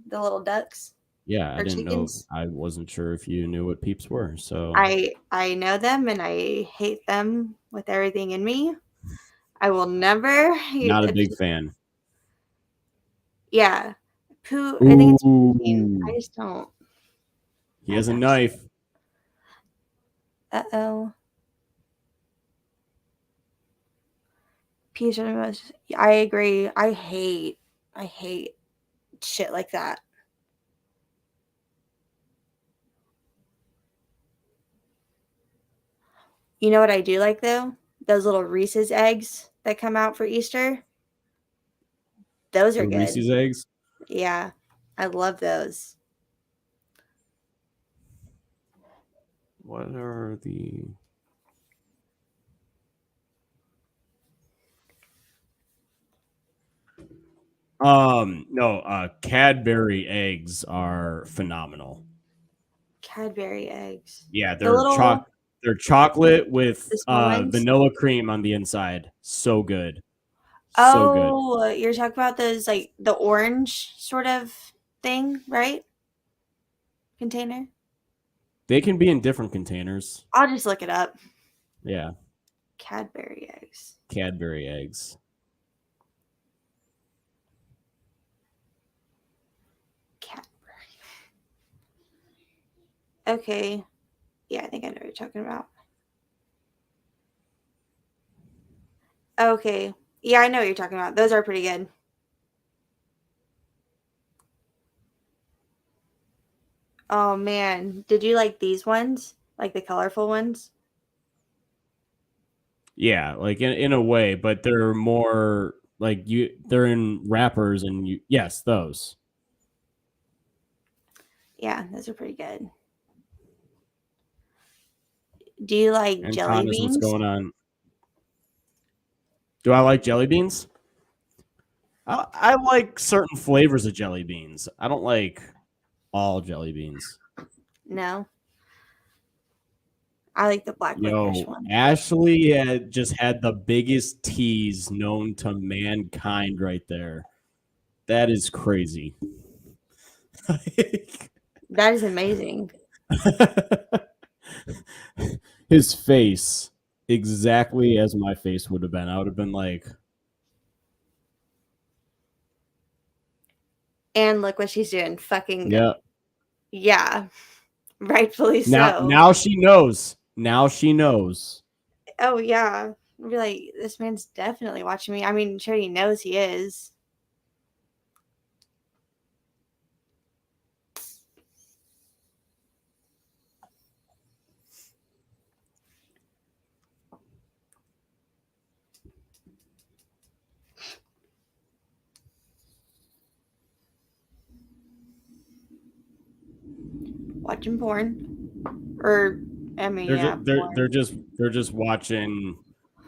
The little ducks Yeah, I or didn't know. chickens. I wasn't sure if you knew what peeps were. So I know them and I hate them with everything in me. I will never eat not a a big peep. fan. Yeah. Poo I think it's poutine. I Ooh, just don't. he I'm has a not. knife. Uh-oh. Peas are the most. I agree. I hate shit like that. You know what I do like though? Those little Reese's eggs that come out for Easter. Those The are good. Reese's eggs. Yeah. I love those. What are the no, Cadbury eggs are phenomenal. Cadbury eggs. Yeah, The little they're chocolate with the small ones. vanilla cream on the inside. So good. So good. Oh, you're talking about those like the orange sort of thing, right? Container. They can be in different containers. I'll just look it up. Yeah, Cadbury eggs. Cadbury eggs. Cadbury. Okay. Yeah, I think I know what you're talking about. Okay. Yeah, I know what you're talking about. Those are pretty good. Oh man, did you like these ones? Like the colorful ones? Yeah, like in a way, but they're more like they're in wrappers and yes, those. Yeah, those are pretty good. Do you like And jelly Thomas, what's beans? going on? Do I like jelly beans? I like certain flavors of jelly beans. I don't like all jelly beans. No. I like the black licorice Yo, one. Ashley had just had the biggest tease known to mankind right there. That is crazy. That is amazing. His face, exactly as my face would have been. I would have been like, And look what she's doing. Fucking yeah. yeah. Rightfully Now, so. now she knows. Now she knows. Oh yeah. I'd be like, this man's definitely watching me. I mean, sure he knows he is. Watching porn. Or I mean, They're yeah, just, they're porn. they're just they're just watching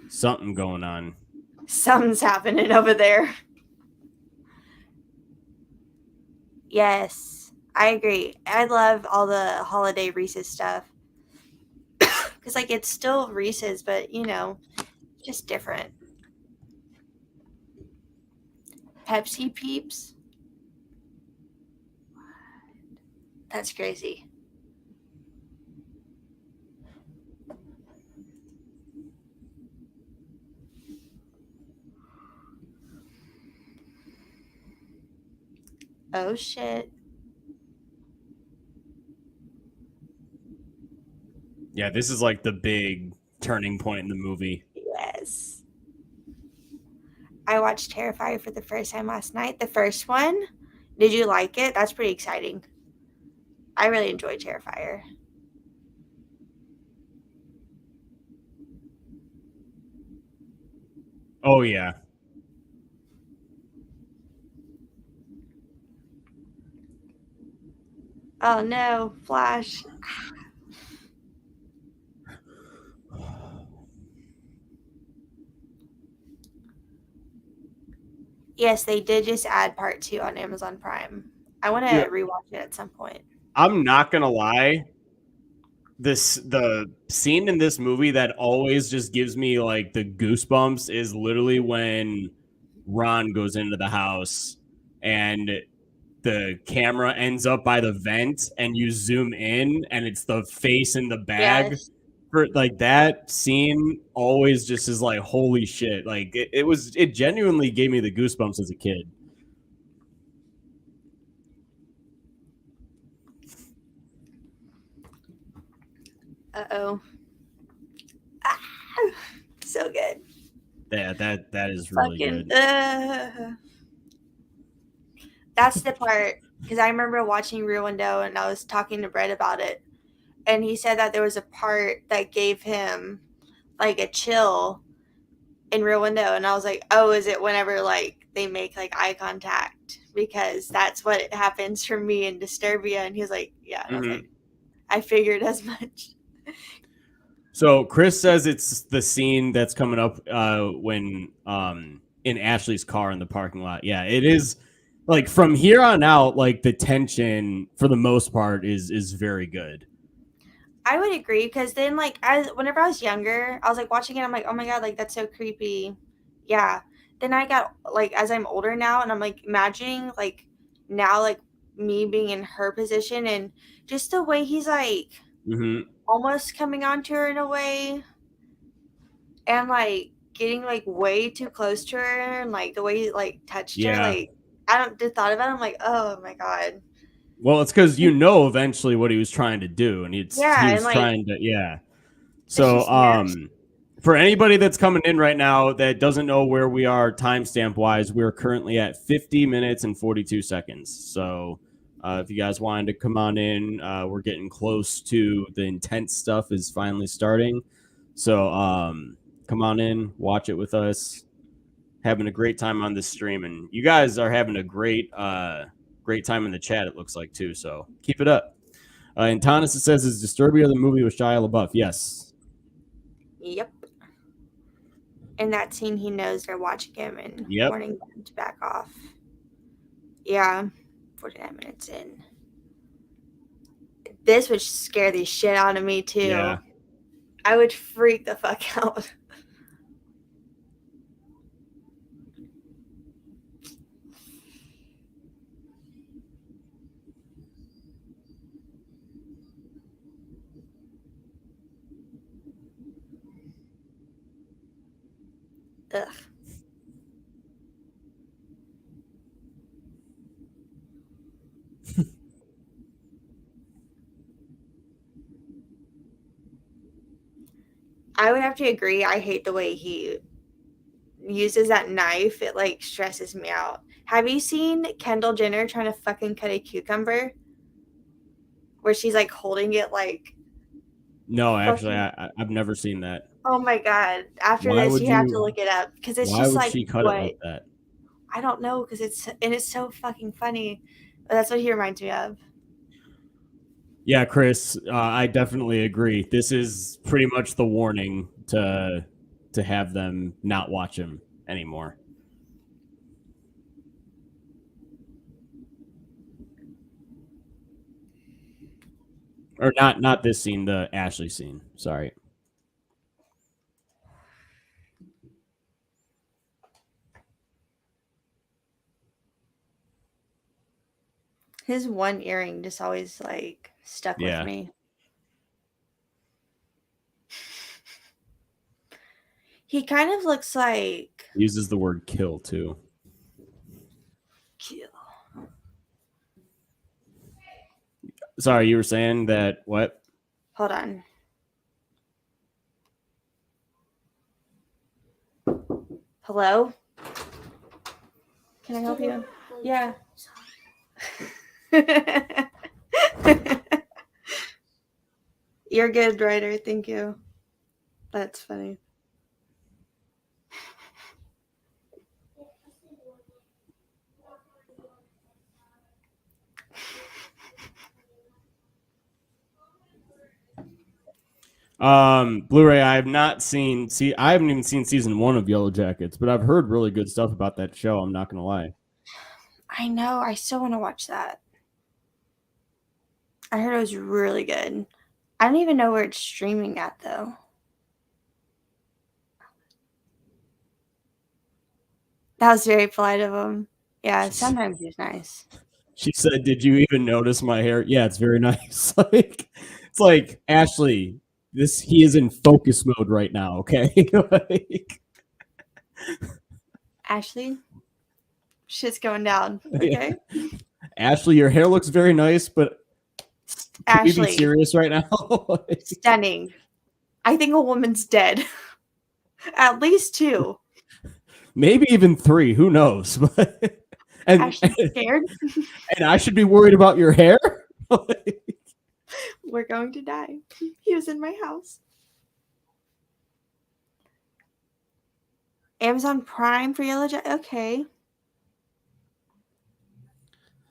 something going on. Something's happening over there. Yes, I agree. I love all the holiday Reese's stuff. Because, like, it's still Reese's, but, just different. Pepsi Peeps? That's crazy. Oh, shit. Yeah, this is like the big turning point in the movie. Yes. I watched Terrifier for the first time last night. The first one. Did you like it? That's pretty exciting. I really enjoyed Terrifier. Oh yeah. Oh no, Flash. Yes, they did just add part 2 on Amazon Prime. I want Yeah, to rewatch it at some point. I'm not gonna lie. The scene in this movie that always just gives me like the goosebumps is literally when Ron goes into the house and the camera ends up by the vent and you zoom in and it's the face in the bag. Yes. For like that scene always just is like holy shit. Like it genuinely gave me the goosebumps as a kid. Uh-oh. Ah, so good. Yeah, that is really Fucking good. That's the part because I remember watching Rear Window and I was talking to Brett about it, and he said that there was a part that gave him like a chill in Rear Window, and I was like, oh, is it whenever like they make like eye contact? Because that's what happens for me in Disturbia, and he was like, yeah, and I was like, I figured as much. So Chris says it's the scene that's coming up when in Ashley's car in the parking lot. Yeah, it is like from here on out, like the tension for the most part is very good. I would agree because then like as whenever I was younger, I was like watching it, I'm like, oh my god, like that's so creepy. Yeah. Then I got like as I'm older now and I'm like imagining like now like me being in her position and just the way he's like Mm-hmm. almost coming onto her in a way and like getting like way too close to her and like the way he like touched her, Yeah. like I don't just thought about it, I'm like, oh my god. Well, it's because eventually what he was trying to do, and he was trying to, yeah. So, for anybody that's coming in right now that doesn't know where we are timestamp wise, we're currently at 50 minutes and 42 seconds. So, if you guys wanted to come on in, we're getting close to the intense stuff is finally starting. So, come on in, watch it with us. Having a great time on this stream, and you guys are having a great time in the chat, it looks like, too, so keep it up. And Tanis, it says, is Disturbia the movie with Shia LaBeouf? Yes. Yep. In that scene, he knows they're watching him and warning them to back off. Yeah, 49 minutes in. This would scare the shit out of me, too. Yeah. I would freak the fuck out. Ugh. I would have to agree. I hate the way he uses that knife. It like stresses me out. Have you seen Kendall Jenner trying to fucking cut a cucumber? Where she's like holding it like. No, actually, I've never seen that. Oh my god! After this, you have to look it up because it's just like, she cut it like that? I don't know, because it's so fucking funny. But that's what he reminds me of. Yeah, Chris, I definitely agree. This is pretty much the warning to have them not watch him anymore. Or not this scene, the Ashley scene. Sorry. His one earring just always like stuck with me. He kind of looks like. He uses the word kill too. Kill. Sorry, you were saying that what? Hold on. Hello? Can I help you? Yeah. You're good, Ryder. Thank you. That's funny. Blu-ray, I have not seen. I haven't even seen season 1 of Yellow Jackets, but I've heard really good stuff about that show. I'm not gonna lie. I know. I still want to watch that. I heard it was really good. I don't even know where it's streaming at, though. That was very polite of him. Yeah, sometimes he's nice. She said, "Did you even notice my hair?" Yeah, it's very nice. It's like, Ashley, he is in focus mode right now, okay? Ashley, shit's going down, okay? Yeah. Ashley, your hair looks very nice, but can you be serious right now? Stunning. I think a woman's dead. At least 2. Maybe even 3. Who knows? And Ashley's scared. And I should be worried about your hair? We're going to die. He was in my house. Amazon Prime for Yellow Jacket. Okay.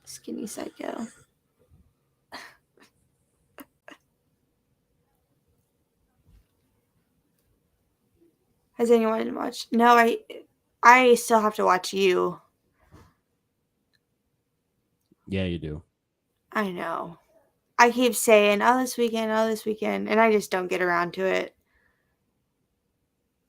Skinny Psycho. Has anyone watched? No, I still have to watch You. Yeah, you do. I know. I keep saying, this weekend, and I just don't get around to it.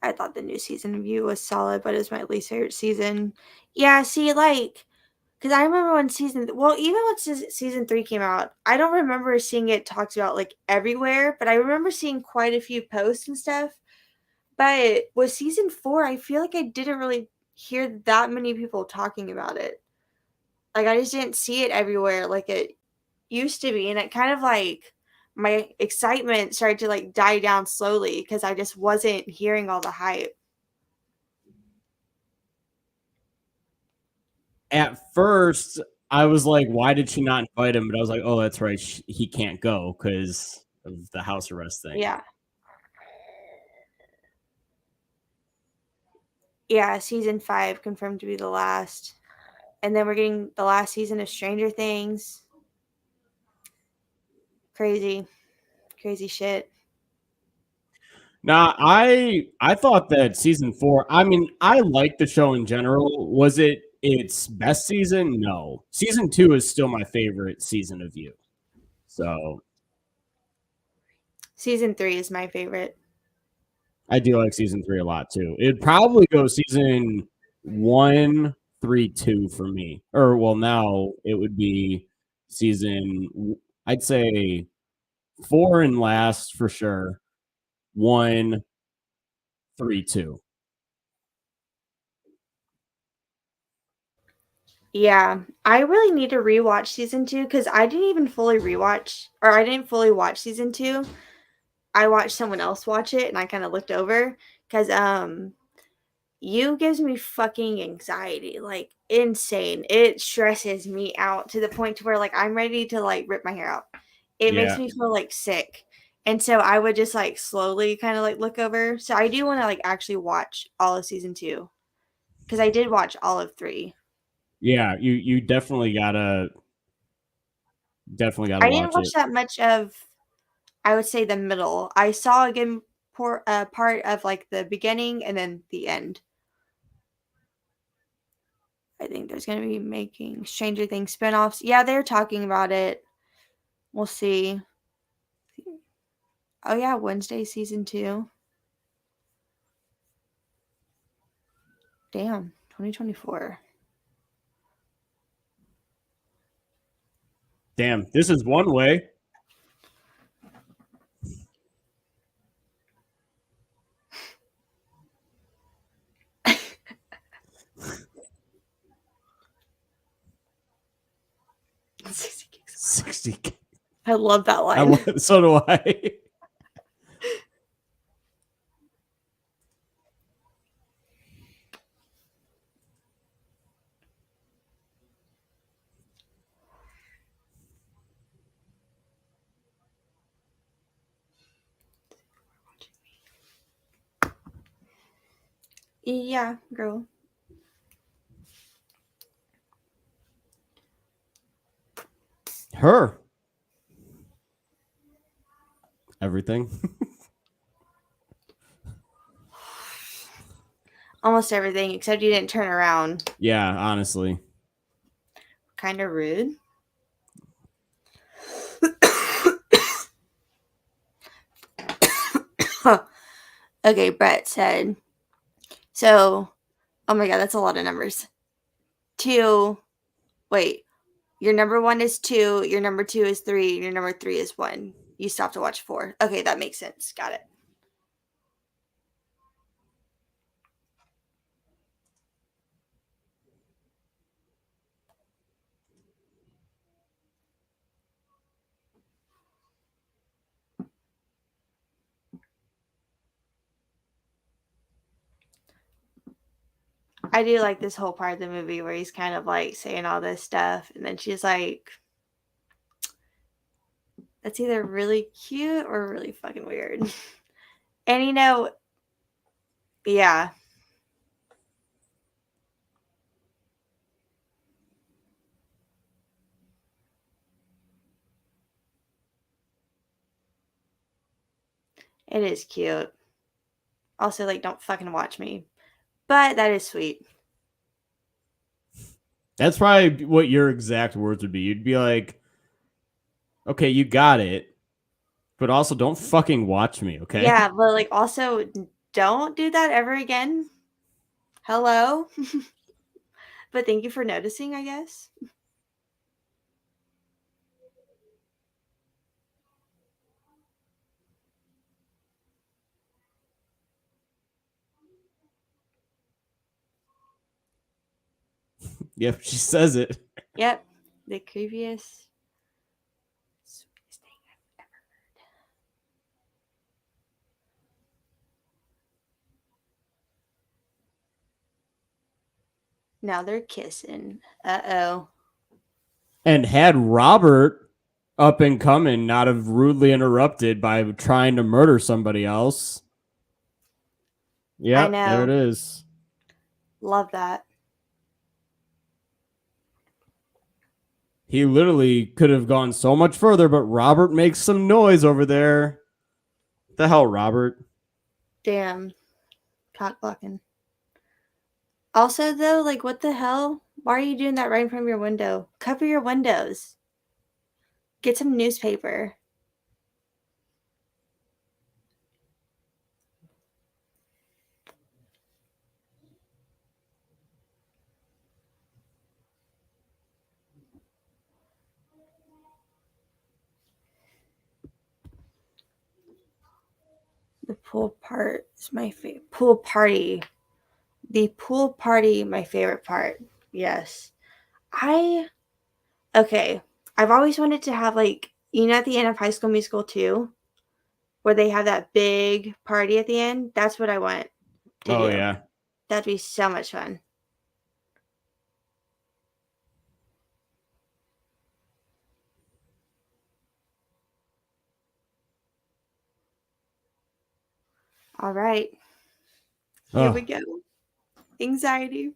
I thought the new season of You was solid, but it's my least favorite season. Yeah, see, because I remember when even when season 3 came out, I don't remember seeing it talked about, everywhere, but I remember seeing quite a few posts and stuff. But with season 4, I feel like I didn't really hear that many people talking about it. I just didn't see it everywhere like it used to be, and it kind of like my excitement started to like die down slowly because I just wasn't hearing all the hype. At first, I was like, why did she not invite him? But I was like, oh, that's right. He can't go because of the house arrest thing. Yeah. Yeah, season 5 confirmed to be the last. And then we're getting the last season of Stranger Things. Crazy. Crazy shit. Now, I thought that season 4, I mean, I liked the show in general. Was it its best season? No. Season 2 is still my favorite season of You. So Season 3 is my favorite. I do like season 3 a lot too. It'd probably go season 1, 3, 2 for me. Or well, now it would be season, I'd say 4 and last for sure. 1, 3, 2. Yeah, I really need to rewatch season 2 because I didn't even fully rewatch, or I didn't fully watch season 2. I watched someone else watch it and I kind of looked over because You gives me fucking anxiety, like insane. It stresses me out to the point to where like I'm ready to like rip my hair out. It makes Yeah. me feel like sick. And so I would just like slowly kind of like look over. So I do want to like actually watch all of season 2 because I did watch all of 3. Yeah, you definitely gotta I didn't watch watch it. that much of, I would say, the middle. I saw a good part of like the beginning and then the end. I think there's going to be making Stranger Things spinoffs. Yeah, they're talking about it. We'll see. Oh yeah, Wednesday season 2. Damn, 2024. Damn, this is one way. $60. 60. I love that line. So do I. Yeah, girl. Her. Everything. Almost everything except you didn't turn around. Yeah, honestly. Kind of rude. Okay, Brett said. So, oh my god, that's a lot of numbers. 2. Wait, your number 1 is 2, your number 2 is 3, your number 3 is 1. You still have to watch 4. Okay, that makes sense. Got it. I do like this whole part of the movie where he's kind of like saying all this stuff, and then she's like, that's either really cute or really fucking weird. And yeah. It is cute. Also, like, don't fucking watch me. But that is sweet. That's probably what your exact words would be. You'd be like, okay, you got it, but also don't fucking watch me, okay? Yeah, but like, also, don't do that ever again. Hello? But thank you for noticing, I guess. Yep, she says it. Yep. The creepiest. Now they're kissing. Uh-oh. And had Robert up and coming not have rudely interrupted by trying to murder somebody else. I Yep, there it know. is. Love that. He literally could have gone so much further, but Robert makes some noise over there. The hell, Robert? Damn. Cock blocking. Also, though, like, what the hell? Why are you doing that right from your window? Cover your windows. Get some newspaper. The pool part is my favorite. Pool party. The pool party, my favorite part. Yes. Okay. I've always wanted to have, like, at the end of High School Musical 2, where they have that big party at the end. That's what I want to Oh, do. yeah. That'd be so much fun. All right. Here we go. Anxiety.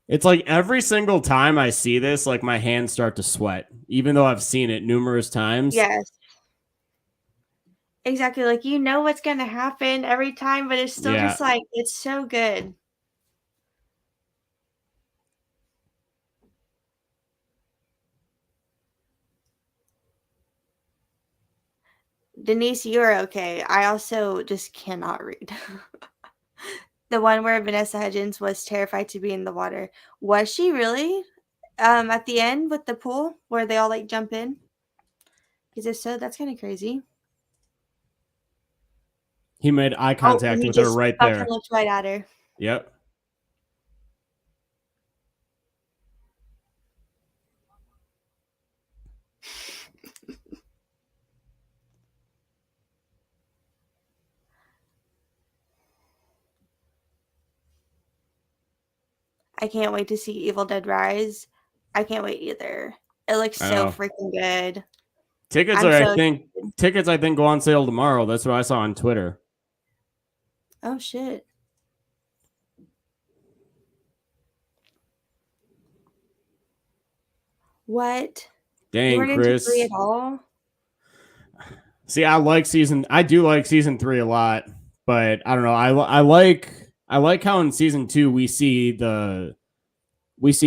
It's like every single time I see this, like my hands start to sweat, even though I've seen it numerous times. Yes. Exactly. Like, you know what's going to happen every time, but it's still just like, it's so good. Denise, you're okay. I also just cannot read. The one where Vanessa Hudgens was terrified to be in the water. Was she really? At the end with the pool where they all like jump in? Because if so, that's kind of crazy. He made eye contact He with her just right fucking there. looked right at her. Yep. I can't wait to see Evil Dead Rise. I can't wait either. It looks so freaking good. Tickets I think go on sale tomorrow. That's what I saw on Twitter. Oh shit. What? Dang, You weren't into 3 Chris. at all? See, I do like season 3 a lot, but I don't know. I like how in season 2 we see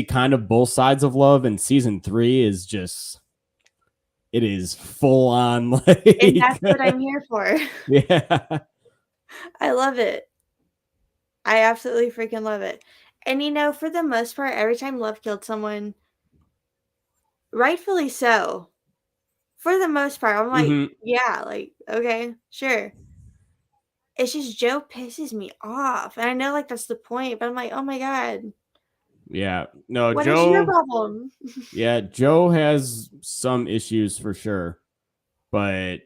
kind of both sides of love, and season 3 is just it is full on like And that's what I'm here for. Yeah. I love it. I absolutely freaking love it. And for the most part, every time love killed someone, rightfully so. For the most part, I'm like, yeah, like, okay, sure. It's just Joe pisses me off. And I know like that's the point, but I'm like, oh my God. Yeah. No, What is your Joe. problem? Yeah, Joe has some issues for sure. But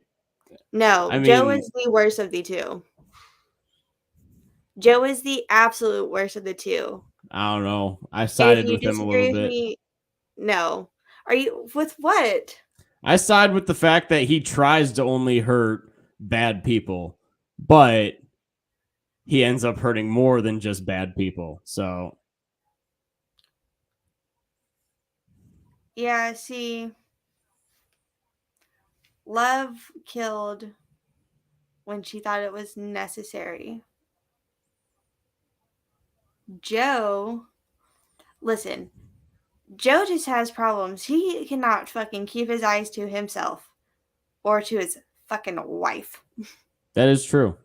No, I Joe mean, is the worst of the two. Joe is the absolute worst of the two. I don't know. I If sided you with him a little disagree with bit. me, no. Are you with what? I side with the fact that he tries to only hurt bad people, but he ends up hurting more than just bad people. So, Yeah, see, love killed when she thought it was necessary. Joe, listen, Joe just has problems. He cannot fucking keep his eyes to himself or to his fucking wife. that is true.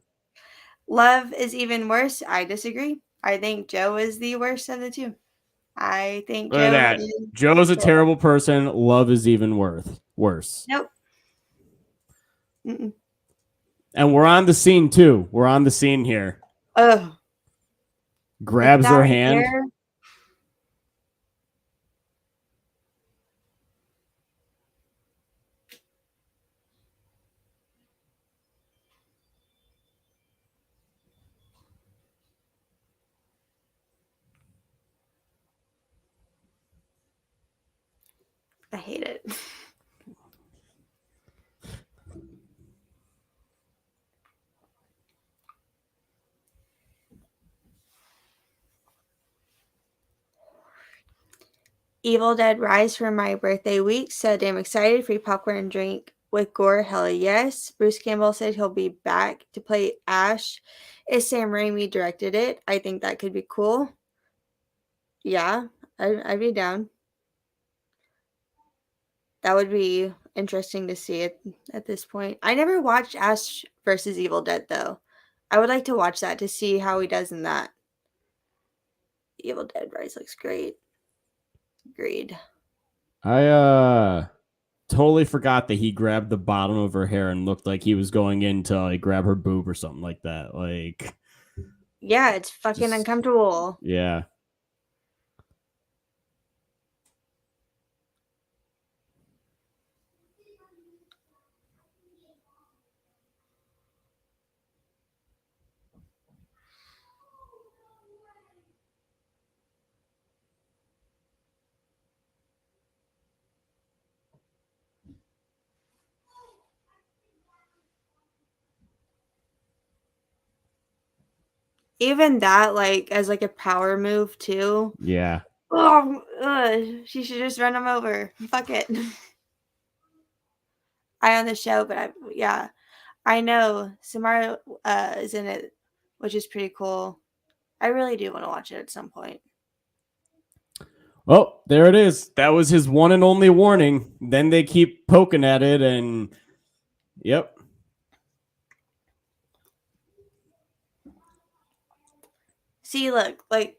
Love is even worse. I disagree. I think Joe is the worst of the two. I think Look at Joe that. is Joe's a terrible person. Love is even worse. Nope. Mm-mm. And we're on the scene too. We're on the scene here. Ugh. Like Grabs that her right hand. there. I hate it. Evil Dead Rise for my birthday week. So damn excited. Free popcorn and drink with gore. Hell yes. Bruce Campbell said he'll be back to play Ash. If Sam Raimi directed it, I think that could be cool. Yeah, I'd be down. That would be interesting to see it at this point. I never watched Ash versus Evil Dead though. I would like to watch that to see how he does in that. Evil Dead Rise looks great. Agreed. I totally forgot that he grabbed the bottom of her hair and looked like he was going in to like grab her boob or something like that. Like, yeah, it's fucking uncomfortable. Yeah. Even that, like, as like a power move too. Yeah. Oh, she should just run him over. Fuck it. I on the show, but I know Samara is in it, which is pretty cool. I really do want to watch it at some point. Oh, there it is. That was his one and only warning. Then they keep poking at it, and yep. See, look, like,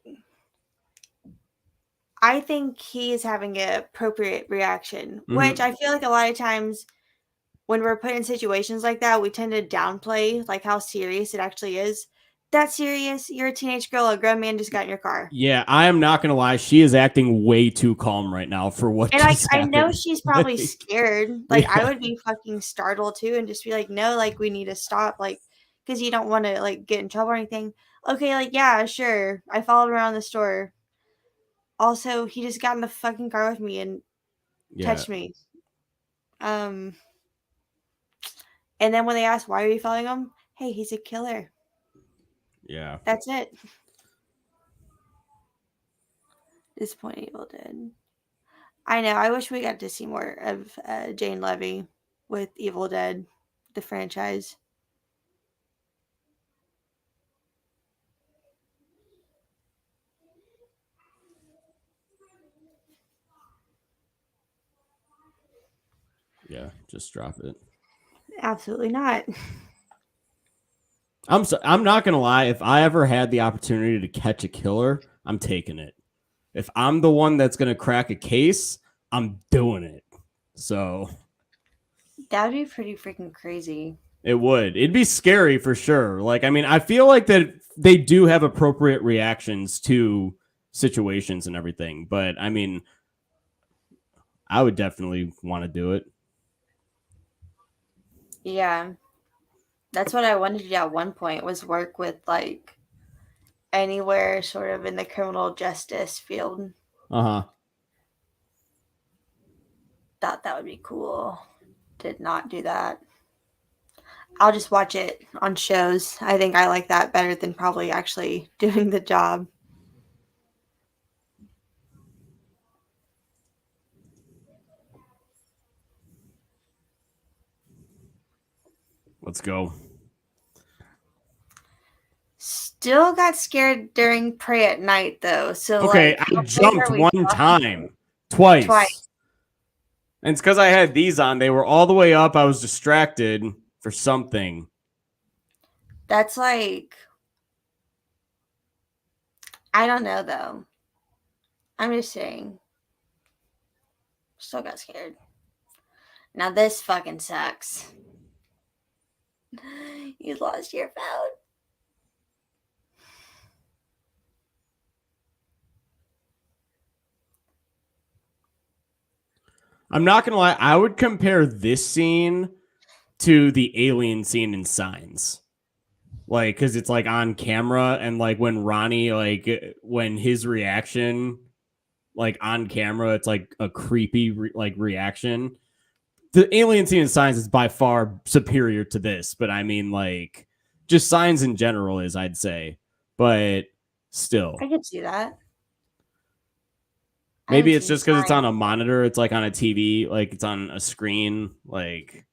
I think he is having an appropriate reaction, which I feel like a lot of times when we're put in situations like that, we tend to downplay like how serious it actually is. That's serious. You're a teenage girl. A grown man just got in your car. Yeah, I am not gonna lie. She is acting way too calm right now for what. And just I know happened. she's probably scared. Like Yeah. I would be fucking startled too, and just be like, no, like we need to stop, like because you don't want to like get in trouble or anything. Okay, like yeah, sure. I followed around the store. Also, he just got in the fucking car with me and touched me. And then when they asked why are you following him, hey, he's a killer. Yeah. That's it. Disappointing Evil Dead. I know. I wish we got to see more of Jane Levy with Evil Dead, the franchise. Yeah, just drop it. Absolutely not. I'm not gonna lie. If I ever had the opportunity to catch a killer, I'm taking it. If I'm the one that's gonna crack a case, I'm doing it. So that would be pretty freaking crazy. It would. It'd be scary for sure. Like, I mean, I feel like that they do have appropriate reactions to situations and everything, but I mean, I would definitely want to do it. Yeah. That's what I wanted to do at one point, was work with like anywhere sort of in the criminal justice field. Thought that would be cool. Did not do that. I'll just watch it on shows. I think I like that better than probably actually doing the job. Let's go. Still got scared during Pray at Night though. So okay, like, I jumped one time, twice. And it's because I had these on. They were all the way up. I was distracted for something. That's like, I don't know though. I'm just saying. Still got scared. Now this fucking sucks. You lost your phone. I'm not gonna lie. I would compare this scene to the alien scene in Signs. Like, because it's like on camera, and like when Ronnie, like when his reaction like on camera, it's like a creepy reaction. The alien scene in Signs is by far superior to this, but I mean, like, just Signs in general is, I'd say, but still, I could see that. maybe it's just because it's on a monitor. It's like on a TV, like it's on a screen, like.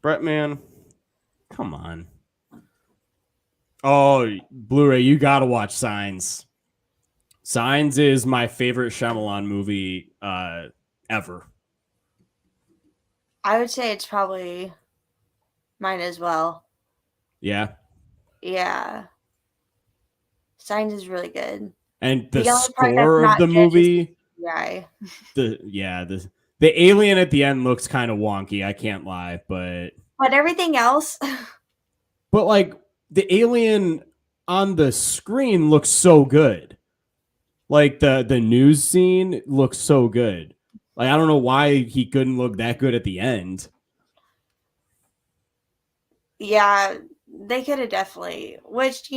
Brett, man, come on. Oh, Blu-ray, you gotta watch Signs. Signs is my favorite Shyamalan movie ever. I would say it's probably mine as well. Yeah. Yeah. Signs is really good. And the score of the movie, the alien at the end looks kind of wonky, I can't lie, but everything else. But like the alien on the screen looks so good. Like the news scene looks so good. Like I don't know why he couldn't look that good at the end. Yeah, they could have definitely, which,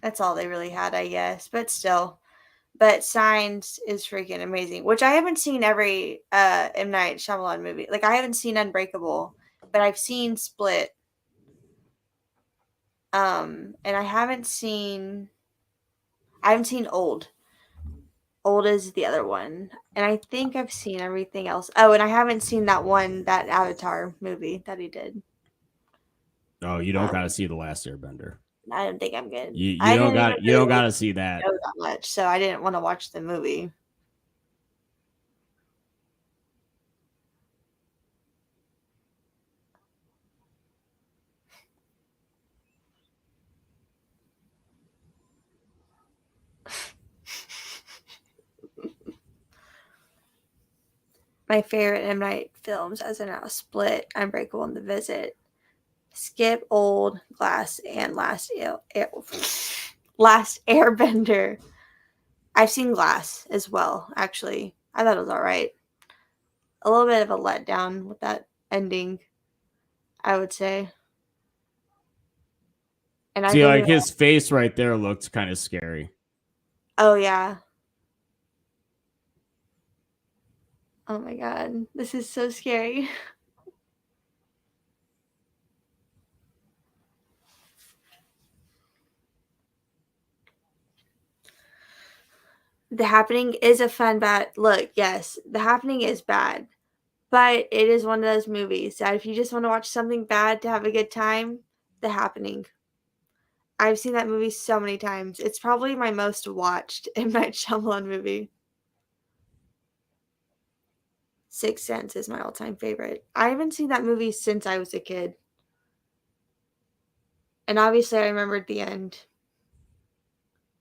that's all they really had, I guess. But still. But Signs is freaking amazing, which I haven't seen every M. Night Shyamalan movie. Like, I haven't seen Unbreakable, but I've seen Split. And I haven't seen Old. Old is the other one. And I think I've seen everything else. Oh, and I haven't seen that Avatar movie that he did. Oh, you don't got to see The Last Airbender. I don't think I'm good. You don't got to see that. Know that much, so I didn't want to watch the movie. My favorite M. Night films, as in now, Split, Unbreakable, and The Visit. Skip, Old, Glass, and Last Airbender. I've seen Glass as well, actually. I thought it was all right. A little bit of a letdown with that ending, I would say. And see, like his face right there looked kind of scary. Oh, yeah. Oh my god, this is so scary. The Happening is a fun bad look. Yes, The Happening is bad, but it is one of those movies that if you just want to watch something bad to have a good time, The Happening. I've seen that movie so many times. It's probably my most watched M. Night Shyamalan movie. Sixth Sense is my all-time favorite. I haven't seen that movie since I was a kid. And obviously I remembered the end.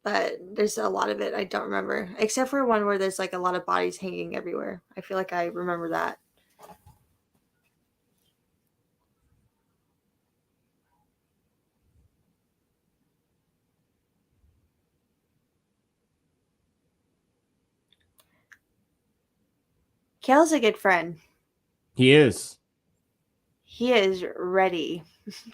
But there's a lot of it I don't remember. Except for one where there's like a lot of bodies hanging everywhere. I feel like I remember that. Kale's a good friend. He is. He is ready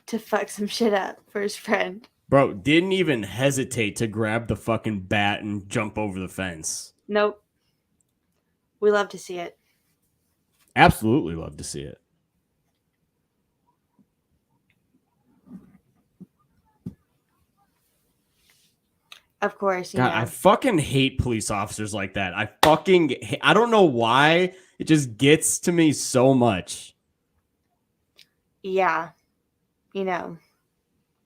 to fuck some shit up for his friend. Bro, didn't even hesitate to grab the fucking bat and jump over the fence. Nope. We love to see it. Absolutely love to see it. Of course. God, I fucking hate police officers like that. I don't know why. It just gets to me so much. Yeah.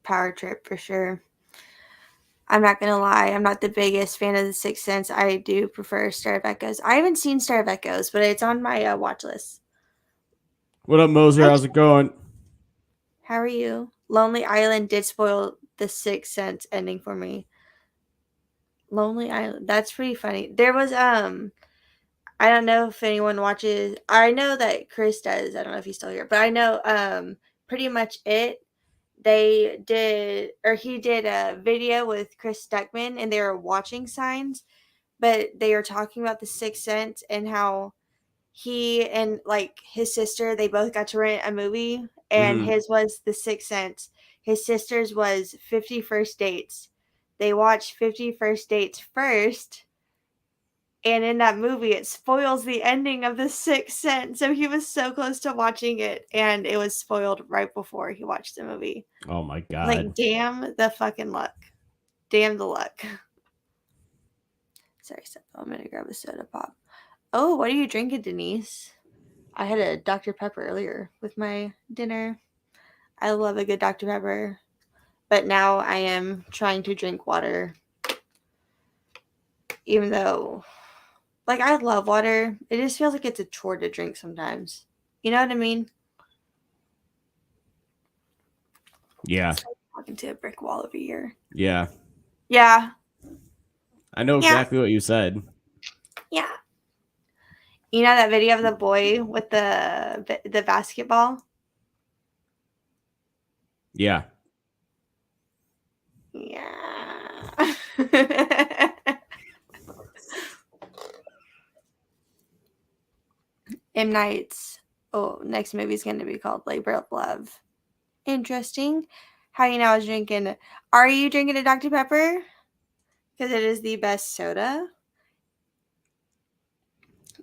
Power trip for sure. I'm not going to lie. I'm not the biggest fan of The Sixth Sense. I do prefer Star of Echoes. I haven't seen Star of Echoes, but it's on my watch list. What up, Moser? How's it going? How are you? Lonely Island did spoil The Sixth Sense ending for me. Lonely Island. That's pretty funny. There was, I don't know if anyone watches. I know that Chris does. I don't know if he's still here, but I know, Pretty Much It. He did a video with Chris Stuckman and they were watching Signs, but they were talking about The Sixth Sense and how he and like his sister, they both got to rent a movie and his was The Sixth Sense. His sister's was 50 First Dates. They watched 50 First Dates first, and in that movie, it spoils the ending of The Sixth Sense. So he was so close to watching it, and it was spoiled right before he watched the movie. Oh my God. Like, damn the fucking luck. Damn the luck. Sorry, I'm going to grab a soda pop. Oh, what are you drinking, Denise? I had a Dr. Pepper earlier with my dinner. I love a good Dr. Pepper. But now I am trying to drink water. Even though, like, I love water. It just feels like it's a chore to drink sometimes. You know what I mean? Yeah. It's like talking to a brick wall over here. Yeah. Yeah. I know exactly what you said. Yeah. You know that video of the boy with the basketball? Yeah. Yeah. M. Night's next movie is going to be called Labor of Love. Interesting. How you know I was drinking? Are you drinking a Dr. Pepper? Because it is the best soda.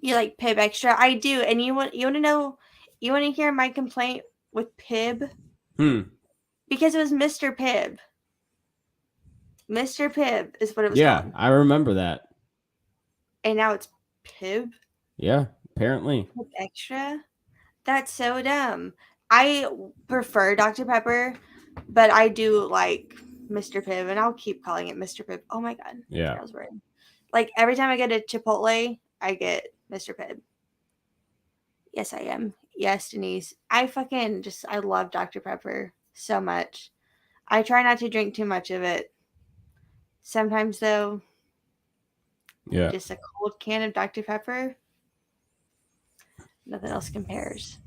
You like Pib Extra? I do. And you want to know? You want to hear my complaint with Pib? Because it was Mr. Pibb. Mr. Pibb is what it was called. Yeah, I remember that. And now it's Pib? Yeah, apparently. Pib Extra? That's so dumb. I prefer Dr. Pepper, but I do like Mr. Pibb, and I'll keep calling it Mr. Pibb. Oh my God. Yeah. That was weird. Like, every time I get a Chipotle, I get Mr. Pibb. Yes, I am. Yes, Denise. I love Dr. Pepper so much. I try not to drink too much of it. Sometimes, though, just a cold can of Dr. Pepper, nothing else compares.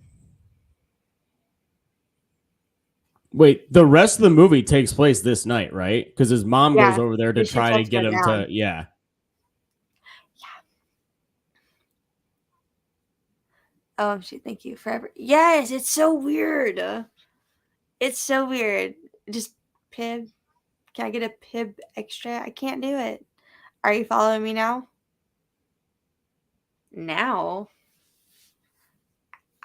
Wait, the rest of the movie takes place this night, right? Because his mom goes over there to try to get him to, Yeah. Oh, shit, thank you forever. Yes, it's so weird. It's so weird. Just Pib. Can I get a Pib Extra? I can't do it. Are you following me now? Now?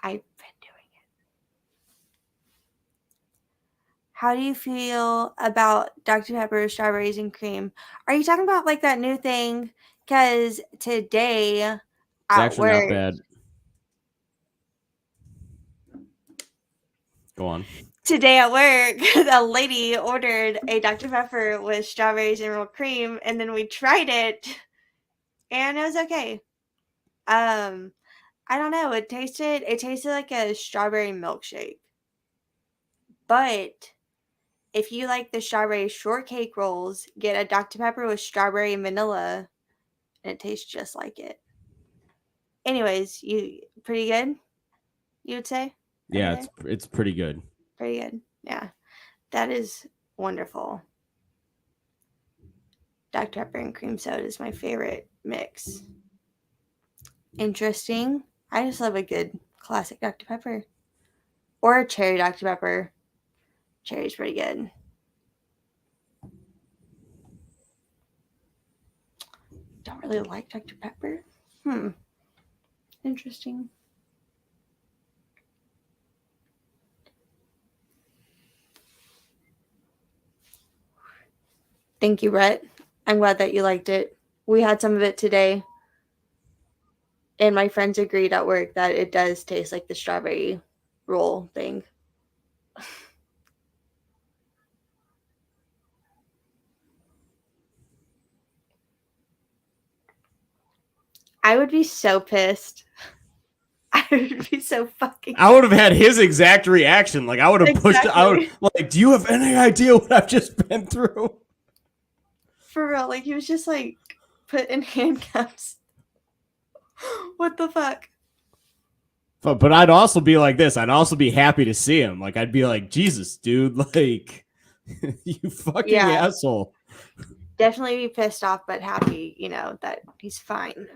I've been doing it. How do you feel about Dr. Pepper, strawberries, and cream? Are you talking about like that new thing? Because today It's actually not bad. Go on. Today at work, a lady ordered a Dr. Pepper with strawberries and real cream, and then we tried it, and it was okay. I don't know. It tasted like a strawberry milkshake. But if you like the strawberry shortcake rolls, get a Dr. Pepper with strawberry and vanilla, and it tastes just like it. Anyways, pretty good, you would say? Yeah, it's pretty good. Pretty good. Yeah. That is wonderful. Dr. Pepper and cream soda is my favorite mix. Interesting. I just love a good classic Dr. Pepper. Or a cherry Dr. Pepper. Cherry's pretty good. Don't really like Dr. Pepper. Interesting. Thank you, Rhett. I'm glad that you liked it. We had some of it today. And my friends agreed at work that it does taste like the strawberry roll thing. I would be so pissed. I would be so fucking I would have had his exact reaction. Like, I would have pushed it out. Like, do you have any idea what I've just been through? For real. Like, he was just, like, put in handcuffs. What the fuck? But I'd also be like this. I'd also be happy to see him. Like, I'd be like, Jesus, dude. Like, you fucking asshole. Definitely be pissed off, but happy, that he's fine.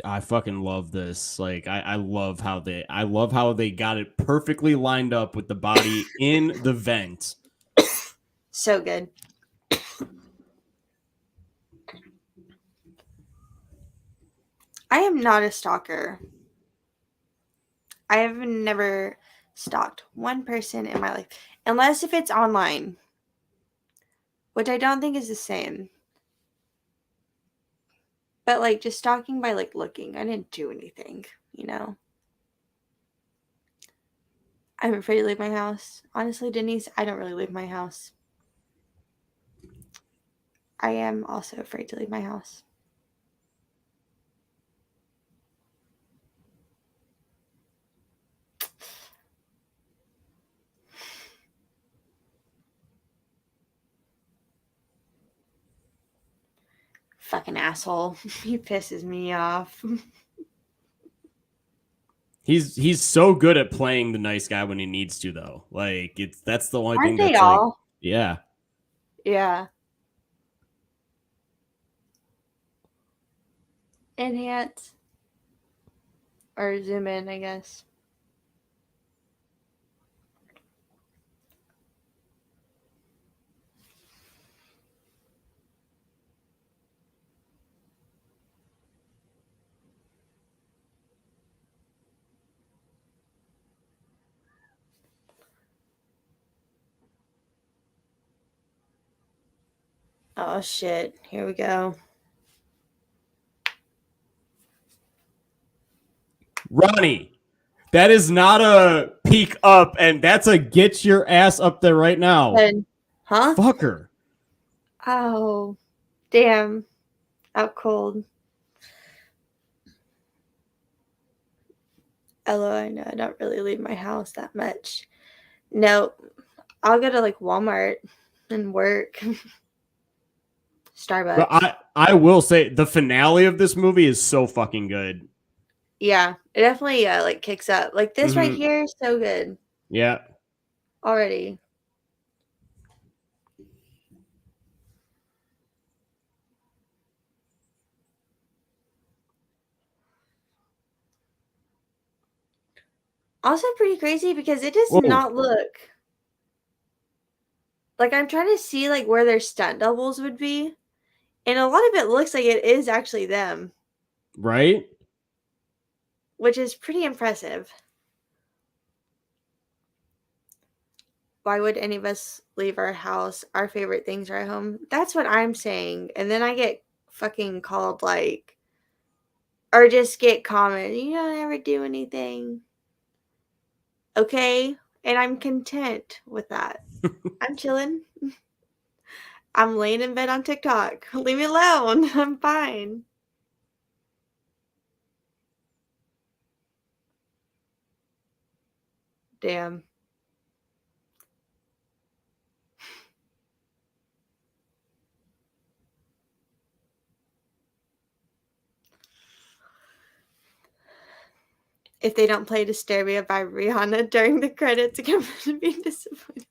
I fucking love this. Like I love how they got it perfectly lined up with the body in the vent. So good. I am not a stalker. I have never stalked one person in my life, unless if it's online, which I don't think is the same. But like just stalking by like looking, I didn't do anything, you know. I'm afraid to leave my house. Honestly, Denise, I don't really leave my house. I am also afraid to leave my house. Fucking asshole. He pisses me off. He's so good at playing the nice guy when he needs to, though. Like that's the only Aren't thing they that's like, all? yeah. Yeah. Enhance. Or zoom in, I guess. Oh shit. Here we go. Ronnie, that is not a peek up, and that's a get your ass up there right now. Good. Huh? Fucker. Oh. Damn. Out cold. Although I know I don't really leave my house that much. No. I'll go to like Walmart and work. But Starbucks. I will say the finale of this movie is so fucking good. Yeah. It definitely like kicks up. Like this right Mm-hmm. here is so good. Yeah. Already. Also pretty crazy because it does Whoa. not look like I'm trying to see like where their stunt doubles would be. And a lot of it looks like it is actually them, Right? which is pretty impressive. Why would any of us leave our house? Our favorite things are at home. That's what I'm saying. And then I get fucking called like, or just get commented, you don't ever do anything. Okay. And I'm content with that. I'm chilling. I'm laying in bed on TikTok. Leave me alone. I'm fine. Damn. If they don't play Disturbia by Rihanna during the credits, I'm going to be disappointed.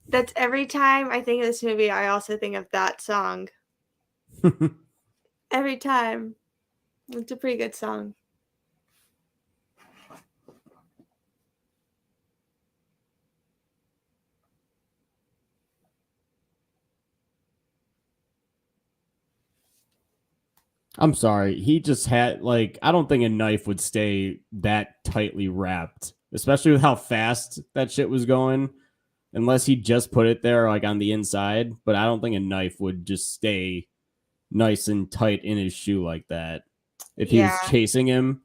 That's every time I think of this movie, I also think of that song. Every time. It's a pretty good song. I'm sorry. He just had like I don't think a knife would stay that tightly wrapped, especially with how fast that shit was going. Unless he just put it there like on the inside, but I don't think a knife would just stay nice and tight in his shoe like that if he was Yeah. chasing him.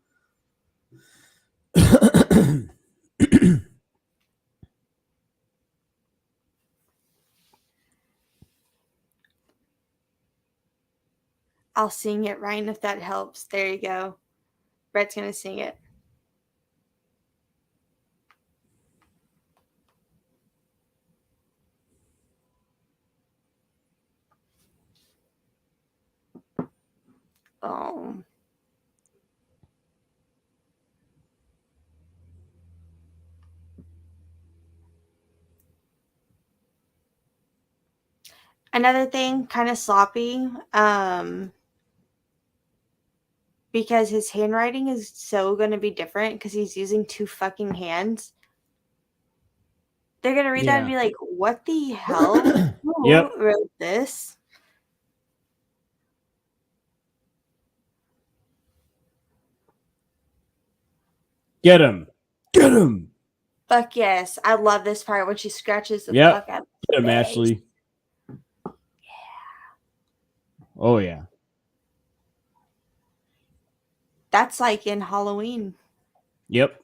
I'll sing it, Ryan, if that helps. There you go. Brett's going to sing it. Oh. Another thing, kind of sloppy. because his handwriting is so going to be different because he's using 2 fucking hands. They're going to read that and be like, what the hell? Who wrote this? Get him. Get him. Fuck yes. I love this part when she scratches the fuck out of his Get him, face. Ashley. Yeah. Oh, yeah. That's like in Halloween. Yep.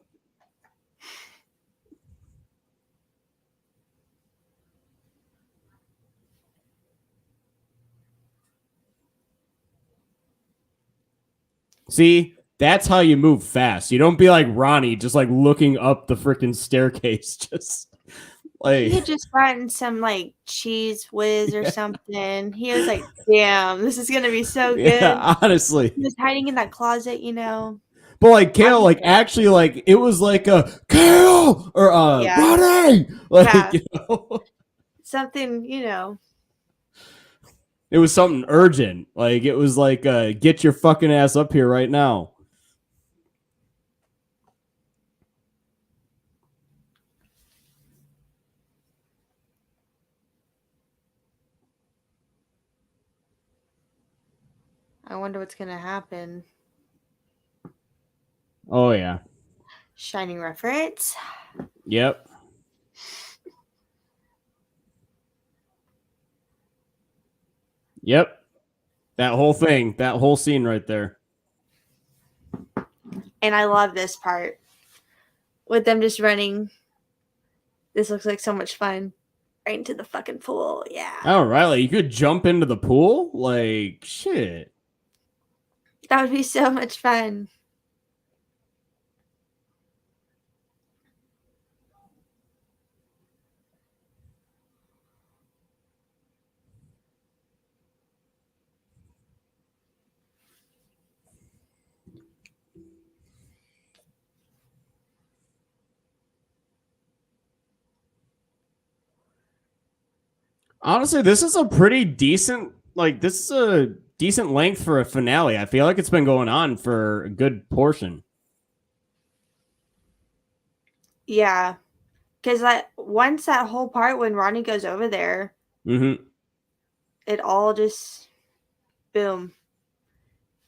See, that's how you move fast. You don't be like Ronnie, just like looking up the freaking staircase. Just like he had just gotten some like cheese whiz or something. He was like, "Damn, this is gonna be so good." Yeah, honestly, he was hiding in that closet, you know. But like Kale, like actually, like it was like a Kale or Ronnie, like you know, something, you know. It was something urgent. Like it was like, get your fucking ass up here right now. I wonder what's gonna happen. Oh yeah. Shining reference. Yep. Yep. That whole thing, that whole scene right there. And I love this part with them just running. This looks like so much fun. Right into the fucking pool. Yeah. Oh, Riley, you could jump into the pool? Like, shit. That would be so much fun. Honestly, this is a pretty decent, like, this is a decent length for a finale. I feel like it's been going on for a good portion. Yeah. Because once that whole part when Ronnie goes over there, it all just, boom.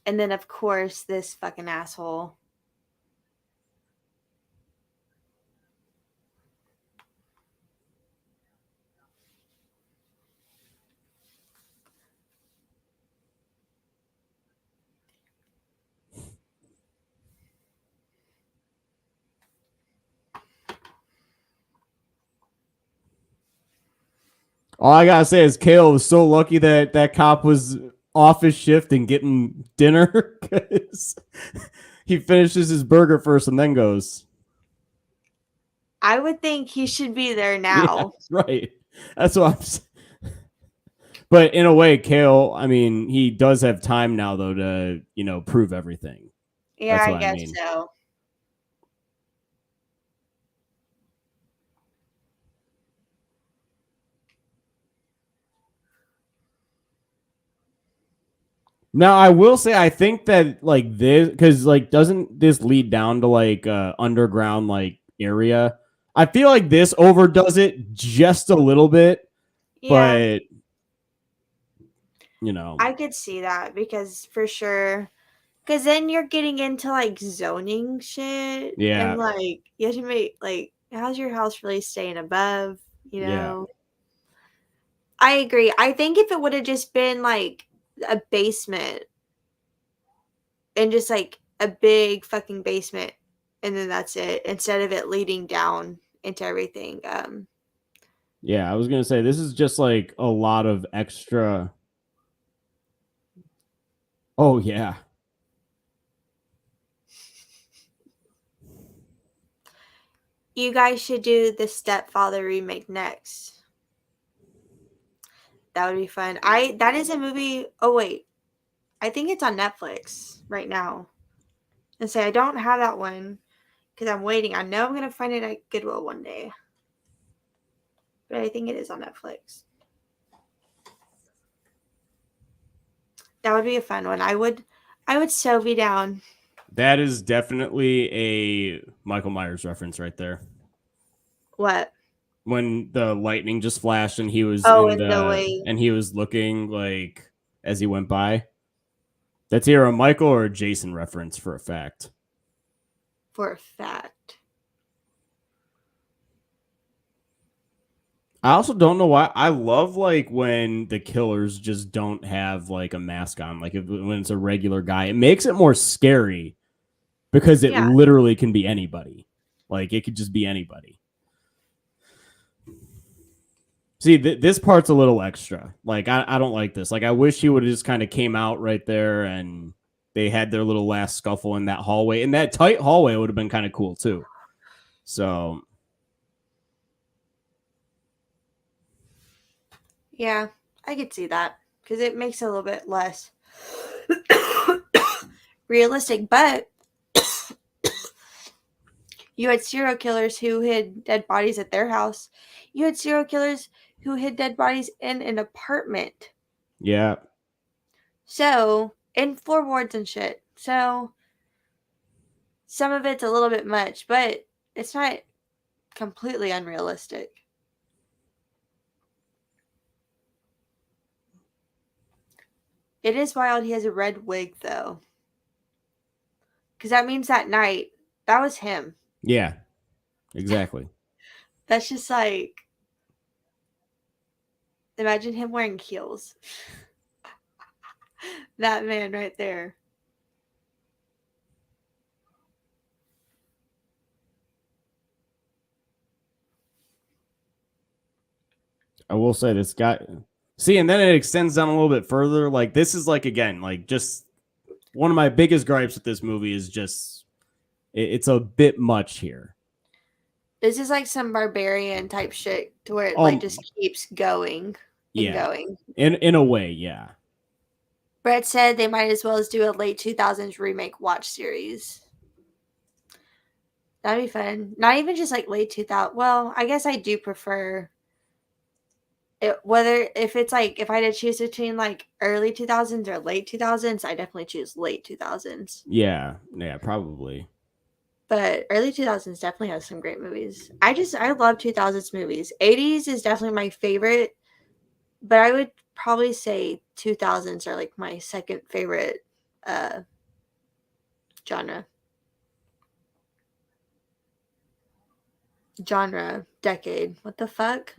And then, of course, this fucking asshole. All I gotta say is Kale was so lucky that that cop was off his shift and getting dinner because he finishes his burger first and then goes. I would think he should be there now. Yeah, right. That's what I'm saying. But in a way, Kale, I mean, he does have time now, though, to, you know, prove everything. Yeah, I guess so. Now, I will say, I think that, like, this, because, like, doesn't this lead down to, like, underground, like, area? I feel like this overdoes it just a little bit, but, you know. I could see that because for sure. Because then you're getting into, like, zoning shit. Yeah. And, like, you have to make, like, how's your house really staying above, you know? Yeah. I agree. I think if it would have just been, like, a basement and just, like, a big fucking basement and then that's it, instead of it leading down into everything. Yeah, I was going to say, this is just, like, a lot of extra. Oh, yeah. You guys should do the Stepfather remake next. That would be fun. That is a movie. Oh wait, I think it's on Netflix right now. And say I don't have that one because I'm waiting. I know I'm gonna find it at Goodwill one day, but I think it is on Netflix. That would be a fun one. I I would so be down. That is definitely a Michael Myers reference right there. What? When the lightning just flashed and he was In the way. and he was looking like as he went by. That's either a Michael or a Jason reference for a fact. For a fact. I also don't know why. I love like when the killers just don't have like a mask on. Like when it's a regular guy, it makes it more scary because it literally can be anybody. Like it could just be anybody. See, this part's a little extra. Like I don't like this. Like I wish he would have just kind of came out right there and they had their little last scuffle in that hallway. In that tight hallway would have been kind of cool too. So yeah, I could see that because it makes it a little bit less realistic. But you had serial killers who hid dead bodies at their house. You had serial killers who hid dead bodies in an apartment. Yeah. So, in floorboards and shit. So, some of it's a little bit much, but it's not completely unrealistic. It is wild he has a red wig, though. Because that means that night, that was him. Yeah, exactly. That's just like, imagine him wearing heels. That man right there. I will say this guy. See, and then it extends down a little bit further. Like this is like again, like just one of my biggest gripes with this movie is just it's a bit much here. This is like some barbarian type shit to where it like just keeps going and going. In a way, yeah. Brett said they might as well as do a late 2000s remake watch series. That'd be fun. Not even just like late 2000. Well, I guess I do prefer it, whether if it's like if I had to choose between like early 2000s or late 2000s, I definitely choose late 2000s. Yeah, probably. But early 2000s definitely has some great movies. I love 2000s movies. 80s is definitely my favorite, but I would probably say 2000s are like my second favorite genre, decade. What the fuck?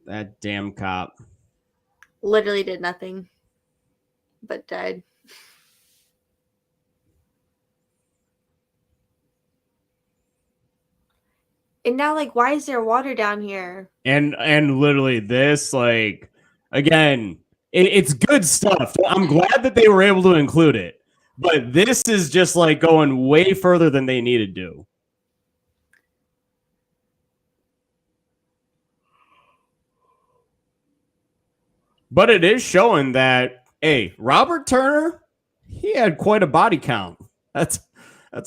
That damn cop Literally did nothing but died. And now, like, why is there water down here? And literally this, like, again, it's good stuff. I'm glad that they were able to include it, but this is just like going way further than they needed to. But it is showing that, hey, Robert Turner, he had quite a body count. That's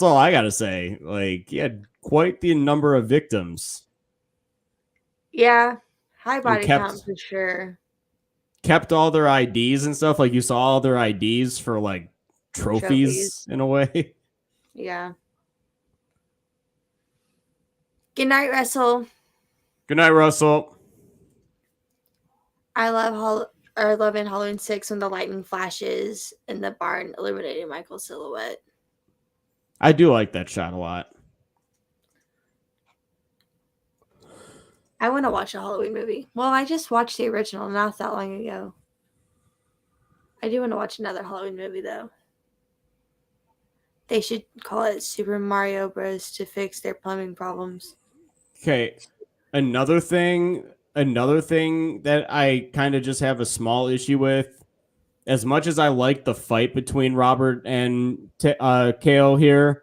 all I gotta say. Like, he had quite the number of victims. Yeah, high body count for sure. Kept all their IDs and stuff. Like you saw all their IDs for like trophies. In a way. Yeah. Good night, Russell. Good night, Russell. I love in Halloween 6 when the lightning flashes in the barn, illuminating Michael's silhouette. I do like that shot a lot. I want to watch a Halloween movie. Well, I just watched the original not that long ago. I do want to watch another Halloween movie, though. They should call it Super Mario Bros. To fix their plumbing problems. Okay. Another thing that I kind of just have a small issue with, as much as I like the fight between Robert and Kale here,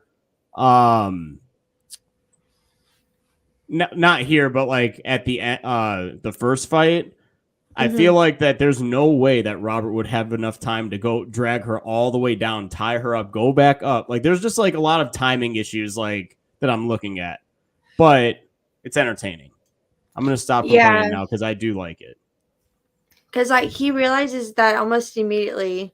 not here, but like at the first fight, I feel like that there's no way that Robert would have enough time to go drag her all the way down, tie her up, go back up. Like there's just like a lot of timing issues like that I'm looking at, but it's entertaining. I'm going to stop complaining now because I do like it. Because like he realizes that almost immediately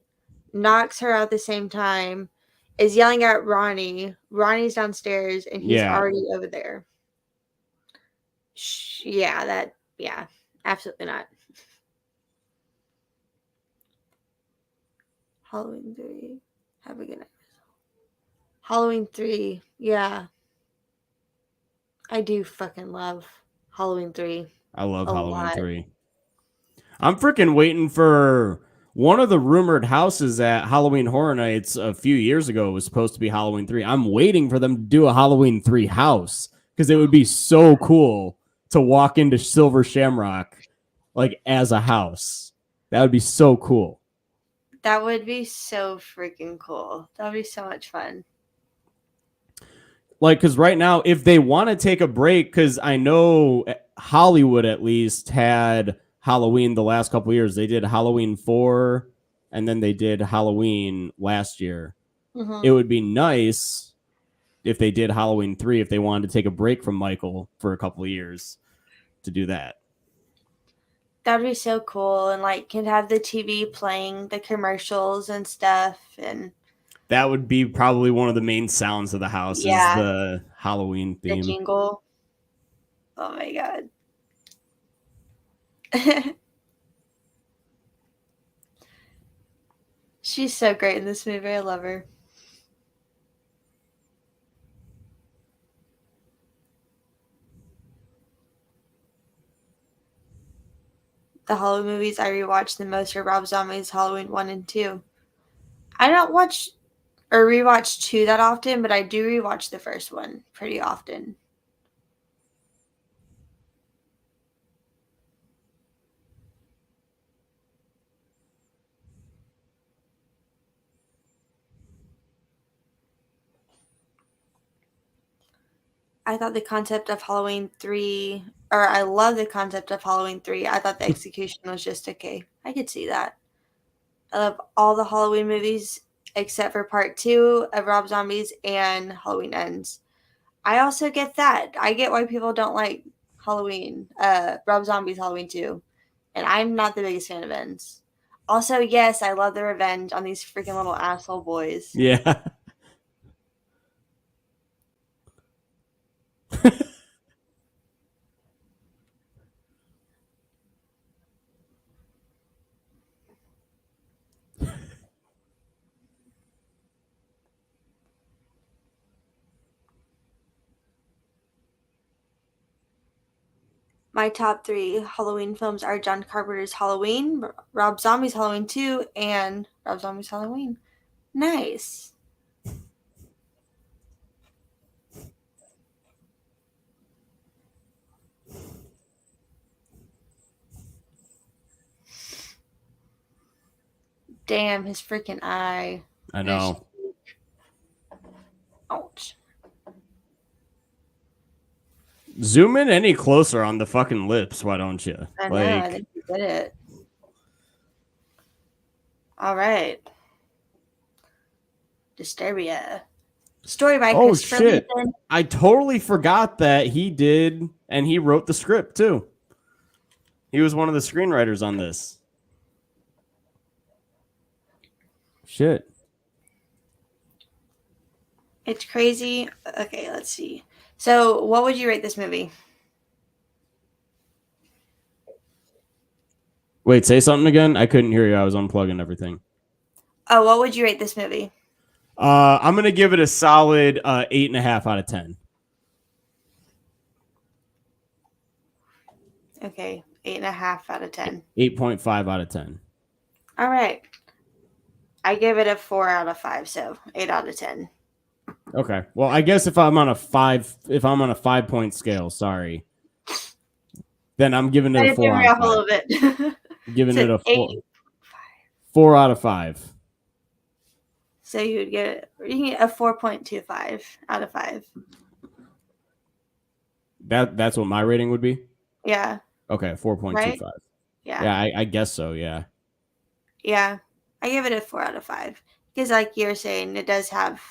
knocks her out at the same time, is yelling at Ronnie. Ronnie's downstairs, and he's already over there. Yeah, absolutely not. Halloween 3. Have a good night. Halloween 3. Yeah. I do fucking love Halloween 3. I love Halloween 3. I'm freaking waiting for one of the rumored houses at Halloween Horror Nights a few years ago was supposed to be Halloween 3. I'm waiting for them to do a Halloween 3 house because it would be so cool to walk into Silver Shamrock like as a house. That would be so cool. That would be so freaking cool. That would be so much fun. Like, because right now, if they want to take a break, because I know Hollywood at least had Halloween the last couple of years. They did Halloween 4, and then they did Halloween last year. Mm-hmm. It would be nice if they did Halloween 3, if they wanted to take a break from Michael for a couple of years to do that. That'd be so cool, and like can have the TV playing the commercials and stuff, and that would be probably one of the main sounds of the house is the Halloween theme. The jingle. Oh my god. She's so great in this movie. I love her. The Halloween movies I rewatch the most are Rob Zombie's Halloween 1 and 2. I don't watch or rewatch 2 that often, but I do rewatch the first one pretty often. I thought the concept of Halloween 3, or I love the concept of Halloween 3. I thought the execution was just okay. I could see that. I love all the Halloween movies except for part 2 of Rob Zombie's and Halloween Ends. I also get that. I get why people don't like Halloween, Rob Zombie's Halloween 2. And I'm not the biggest fan of Ends. Also, yes, I love the revenge on these freaking little asshole boys. Yeah. My top 3 Halloween films are John Carpenter's Halloween, Rob Zombie's Halloween 2, and Rob Zombie's Halloween. Nice. Damn, his freaking eye. I know. Ouch. Zoom in any closer on the fucking lips, why don't you? I know, I think you did it. All right. Disturbia. Story by Christopher shit. Leeson. I totally forgot that he did, and he wrote the script, too. He was one of the screenwriters on this. Shit. It's crazy. Okay, let's see. So, what would you rate this movie? Wait, say something again? I couldn't hear you. I was unplugging everything. Oh, what would you rate this movie? I'm going to give it a solid 8.5 out of 10. Okay, 8.5 out of 10. 8.5 out of 10. All right. I give it a 4 out of 5, so 8 out of 10. Okay. Well, I guess if I'm on a 5-point scale, sorry, then I'm giving it a 4 out of 5. A little bit. Giving it a 4 out of 5. So you can get a 4.25 out of 5. That's what my rating would be? Yeah. Okay, 4.25. Right? Yeah. Yeah, I guess so, yeah. Yeah. I give it a 4 out of 5. Because like you're saying, it does have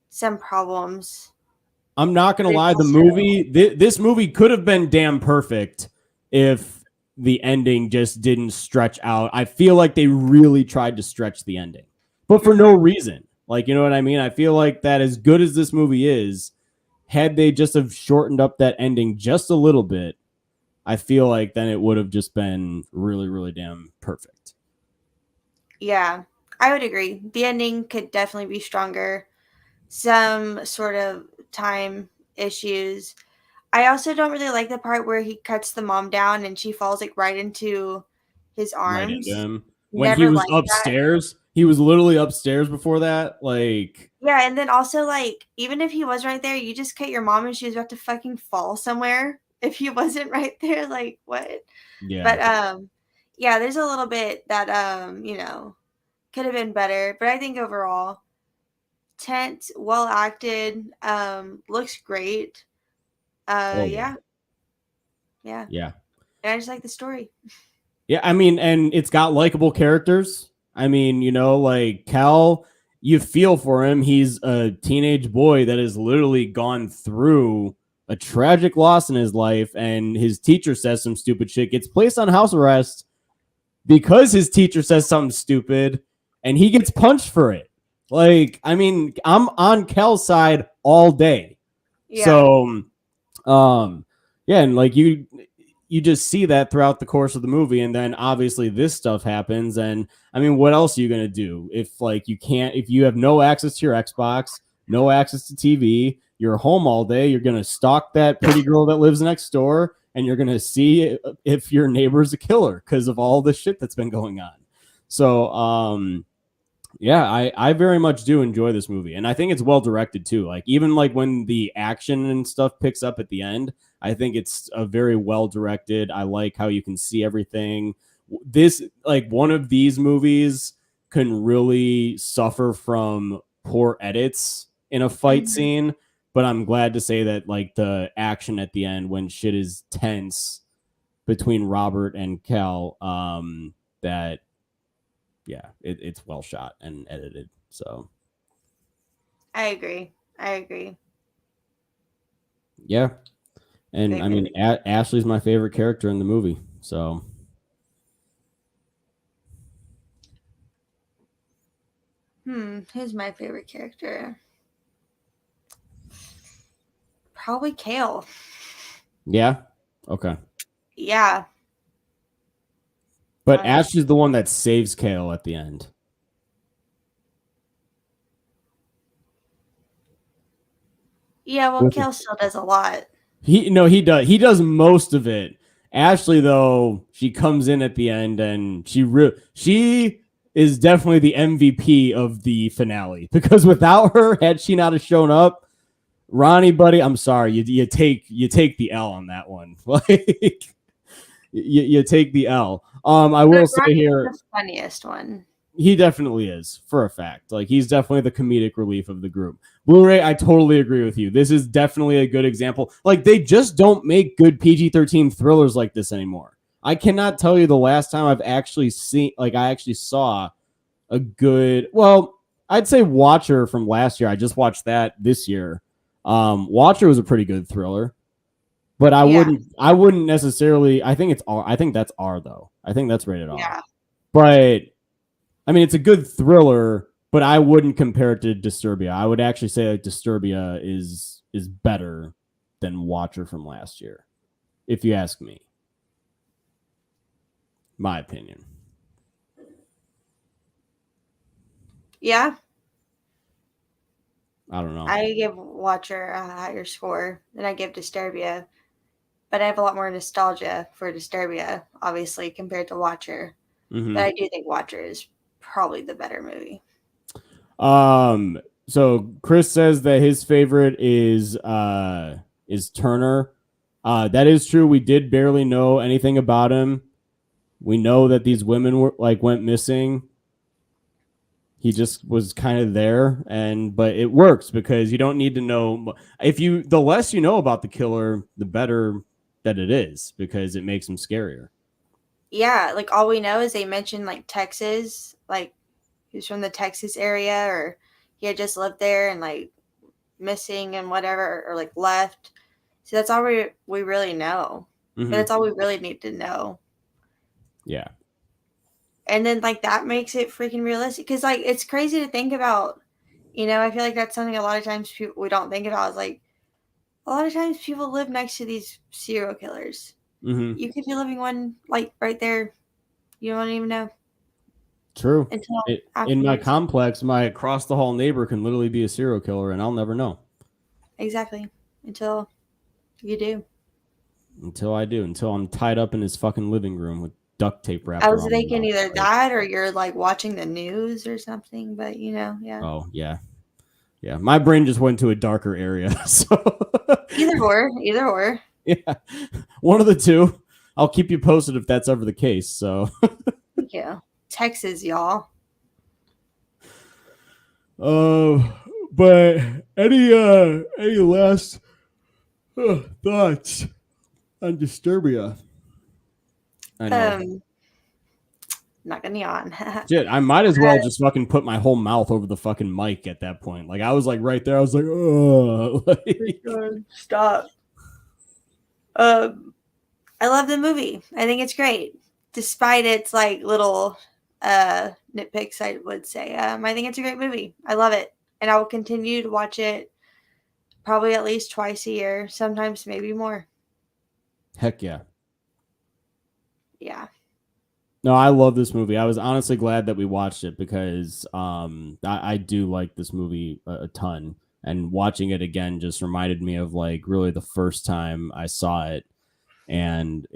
some problems. I'm not going to lie, the movie, this movie could have been damn perfect if the ending just didn't stretch out. I feel like they really tried to stretch the ending, but for no reason. Like, you know what I mean? I feel like that as good as this movie is, had they just have shortened up that ending just a little bit, I feel like then it would have just been really, really damn perfect. Yeah, I would agree. The ending could definitely be stronger. Some sort of time issues. I also don't really like the part where he cuts the mom down and she falls like right into his Right into arms. him. When he Never was liked that. upstairs, he was literally upstairs before that. Like, Yeah, and then also like even if he was right there, you just cut your mom and she was about to fucking fall somewhere if he wasn't right there. Like what? yeah. But yeah, there's a little bit that could have been better. But I think overall, tense, well acted, looks great. Oh yeah. Yeah, yeah. Yeah. And I just like the story. Yeah, I mean, and it's got likable characters. I mean, you know, like Cal, you feel for him. He's a teenage boy that has literally gone through a tragic loss in his life, and his teacher says some stupid shit, gets placed on house arrest because his teacher says something stupid, and he gets punched for it. Like, I mean, I'm on Cal's side all day. Yeah. So, yeah, and like you just see that throughout the course of the movie, and then obviously this stuff happens. And I mean, what else are you gonna do if like if you have no access to your Xbox, no access to TV, you're home all day, you're gonna stalk that pretty girl that lives next door, and you're gonna see if your neighbor's a killer because of all the shit that's been going on. So yeah, I very much do enjoy this movie, and I think it's well directed too. Like even like when the action and stuff picks up at the end, I think it's a very well directed. I like how you can see everything. This like one of these movies can really suffer from poor edits in a fight scene, but I'm glad to say that like the action at the end when shit is tense between Robert and Cal, that yeah, it's well shot and edited. So I agree. yeah, and Great I mean movie. Ashley's my favorite character in the movie. So Who's my favorite character? Probably Kale. yeah, okay. Yeah. But Honestly. Ashley's the one that saves Kale at the end. Yeah, well, Kale still does a lot. He does. He does most of it. Ashley though, she comes in at the end and she is definitely the MVP of the finale because without her, had she not have shown up, Ronnie, buddy, I'm sorry, you take the L on that one. Like you take the L. I will But say Ronnie's here, the funniest one. he definitely is for a fact. Like he's definitely the comedic relief of the group. Blu-ray, I totally agree with you. This is definitely a good example. Like they just don't make good PG-13 thrillers like this anymore. I cannot tell you the last time I've actually seen, like I actually saw a good. Well, I'd say Watcher from last year. I just watched that this year. Watcher was a pretty good thriller, but Yeah. I wouldn't necessarily. I think it's R. I think that's R though. I think that's rated R. Yeah. But I mean, it's a good thriller, but I wouldn't compare it to Disturbia. I would actually say like Disturbia is better than Watcher from last year, if you ask me. My opinion. Yeah. I don't know. I give Watcher a higher score than I give Disturbia, but I have a lot more nostalgia for Disturbia, obviously, compared to Watcher. Mm-hmm. But I do think Watcher is probably the better movie. So Chris says that his favorite is Turner. That is true. We did barely know anything about him. We know that these women went missing. He just was kind of there, but it works because you don't need to know. The less you know about the killer, the better that it is because it makes him scarier. Yeah, like all we know is they mentioned like Texas, like he's from the Texas area or he had just lived there and like missing and whatever or like left. So that's all we really know. Mm-hmm. But that's all we really need to know. Yeah. And then like that makes it freaking realistic because like it's crazy to think about. You know, I feel like that's something a lot of times we don't think about. Is like a lot of times people live next to these serial killers. Mm-hmm. You could be living one like right there. You don't even know. True. Until In my complex, my across the hall neighbor can literally be a serial killer, and I'll never know. Exactly. Until you do. Until I do. Until I'm tied up in his fucking living room with duct tape wrapped I around was thinking either that or you're like watching the news or something, but you know, yeah. Oh, yeah. Yeah. My brain just went to a darker area. So either or. Yeah. One of the two. I'll keep you posted if that's ever the case. So Thank you. Texas, y'all. But any last thoughts on Disturbia? I know. Not gonna yawn. Shit, I might as well just fucking put my whole mouth over the fucking mic at that point. Like I was like right there. I was like, oh, stop. I love the movie. I think it's great, despite its like little nitpicks. I would say. I think it's a great movie. I love it, and I will continue to watch it. Probably at least twice a year, sometimes maybe more. Heck yeah. Yeah. No, I love this movie. I was honestly glad that we watched it because I do like this movie a ton. And watching it again just reminded me of like really the first time I saw it, and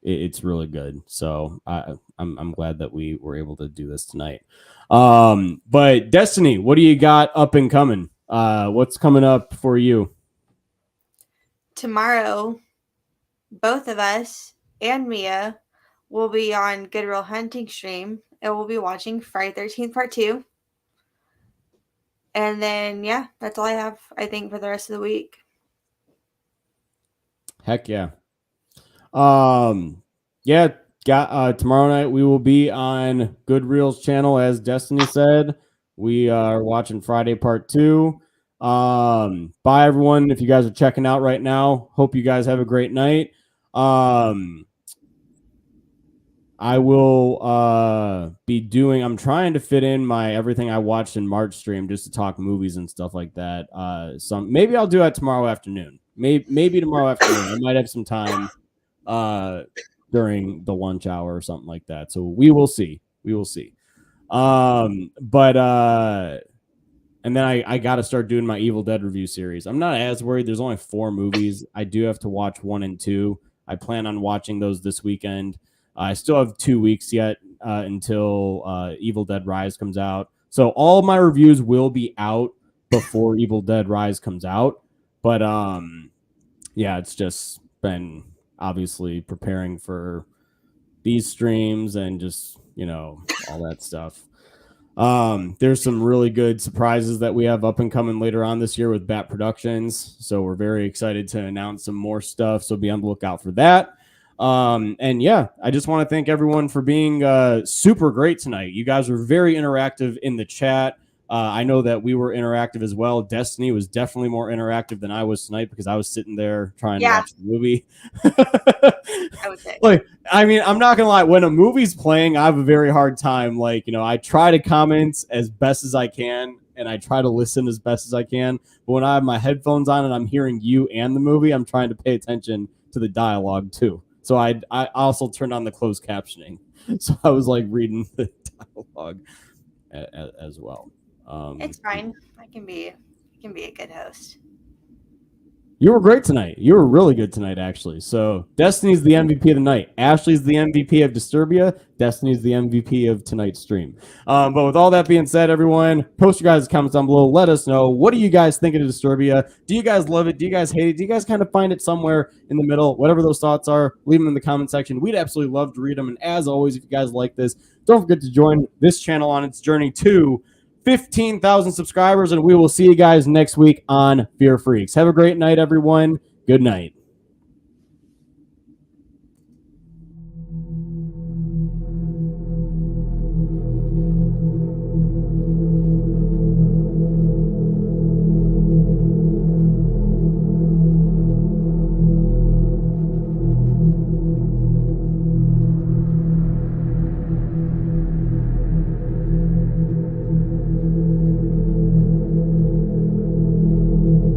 it's really good. So I'm glad that we were able to do this tonight. But Destiny, what do you got up and coming? What's coming up for you? Tomorrow, both of us and Mia will be on Good Real Hunting stream, and we'll be watching Friday 13th Part 2. And then, yeah, that's all I have, I think, for the rest of the week. Heck yeah. Yeah, tomorrow night we will be on Good Reel's channel, as Destiny said. We are watching Friday Part 2. Bye, everyone. If you guys are checking out right now, hope you guys have a great night. I will I'm trying to fit in my everything I watched in March stream just to talk movies and stuff like that. Maybe I'll do that tomorrow afternoon. Maybe tomorrow afternoon. I might have some time during the lunch hour or something like that. So we will see. And then I got to start doing my Evil Dead review series. I'm not as worried. There's only 4 movies. I do have to watch 1 and 2. I plan on watching those this weekend. I still have 2 weeks yet until Evil Dead Rise comes out. So all of my reviews will be out before Evil Dead Rise comes out. But yeah, it's just been obviously preparing for these streams and just, all that stuff. There's some really good surprises that we have up and coming later on this year with Bat Productions. So we're very excited to announce some more stuff. So be on the lookout for that. And yeah, I just want to thank everyone for being super great tonight. You guys were very interactive in the chat. I know that we were interactive as well. Destiny was definitely more interactive than I was tonight because I was sitting there trying to watch the movie. I would say. I'm not gonna lie. When a movie's playing, I have a very hard time. I try to comment as best as I can, and I try to listen as best as I can. But when I have my headphones on and I'm hearing you and the movie, I'm trying to pay attention to the dialogue too. So I also turned on the closed captioning, so I was reading the dialogue as well. It's fine. I can be a good host. You were great tonight. You were really good tonight, actually. So Destiny's the MVP of the night. Ashley's the MVP of Disturbia. Destiny's the MVP of tonight's stream. But with all that being said, everyone, post your guys' comments down below. Let us know. What do you guys think of Disturbia? Do you guys love it? Do you guys hate it? Do you guys kind of find it somewhere in the middle? Whatever those thoughts are, leave them in the comment section. We'd absolutely love to read them. And as always, if you guys like this, don't forget to join this channel on its journey to 15,000 subscribers, and we will see you guys next week on Fear Freaks. Have a great night, everyone. Good night.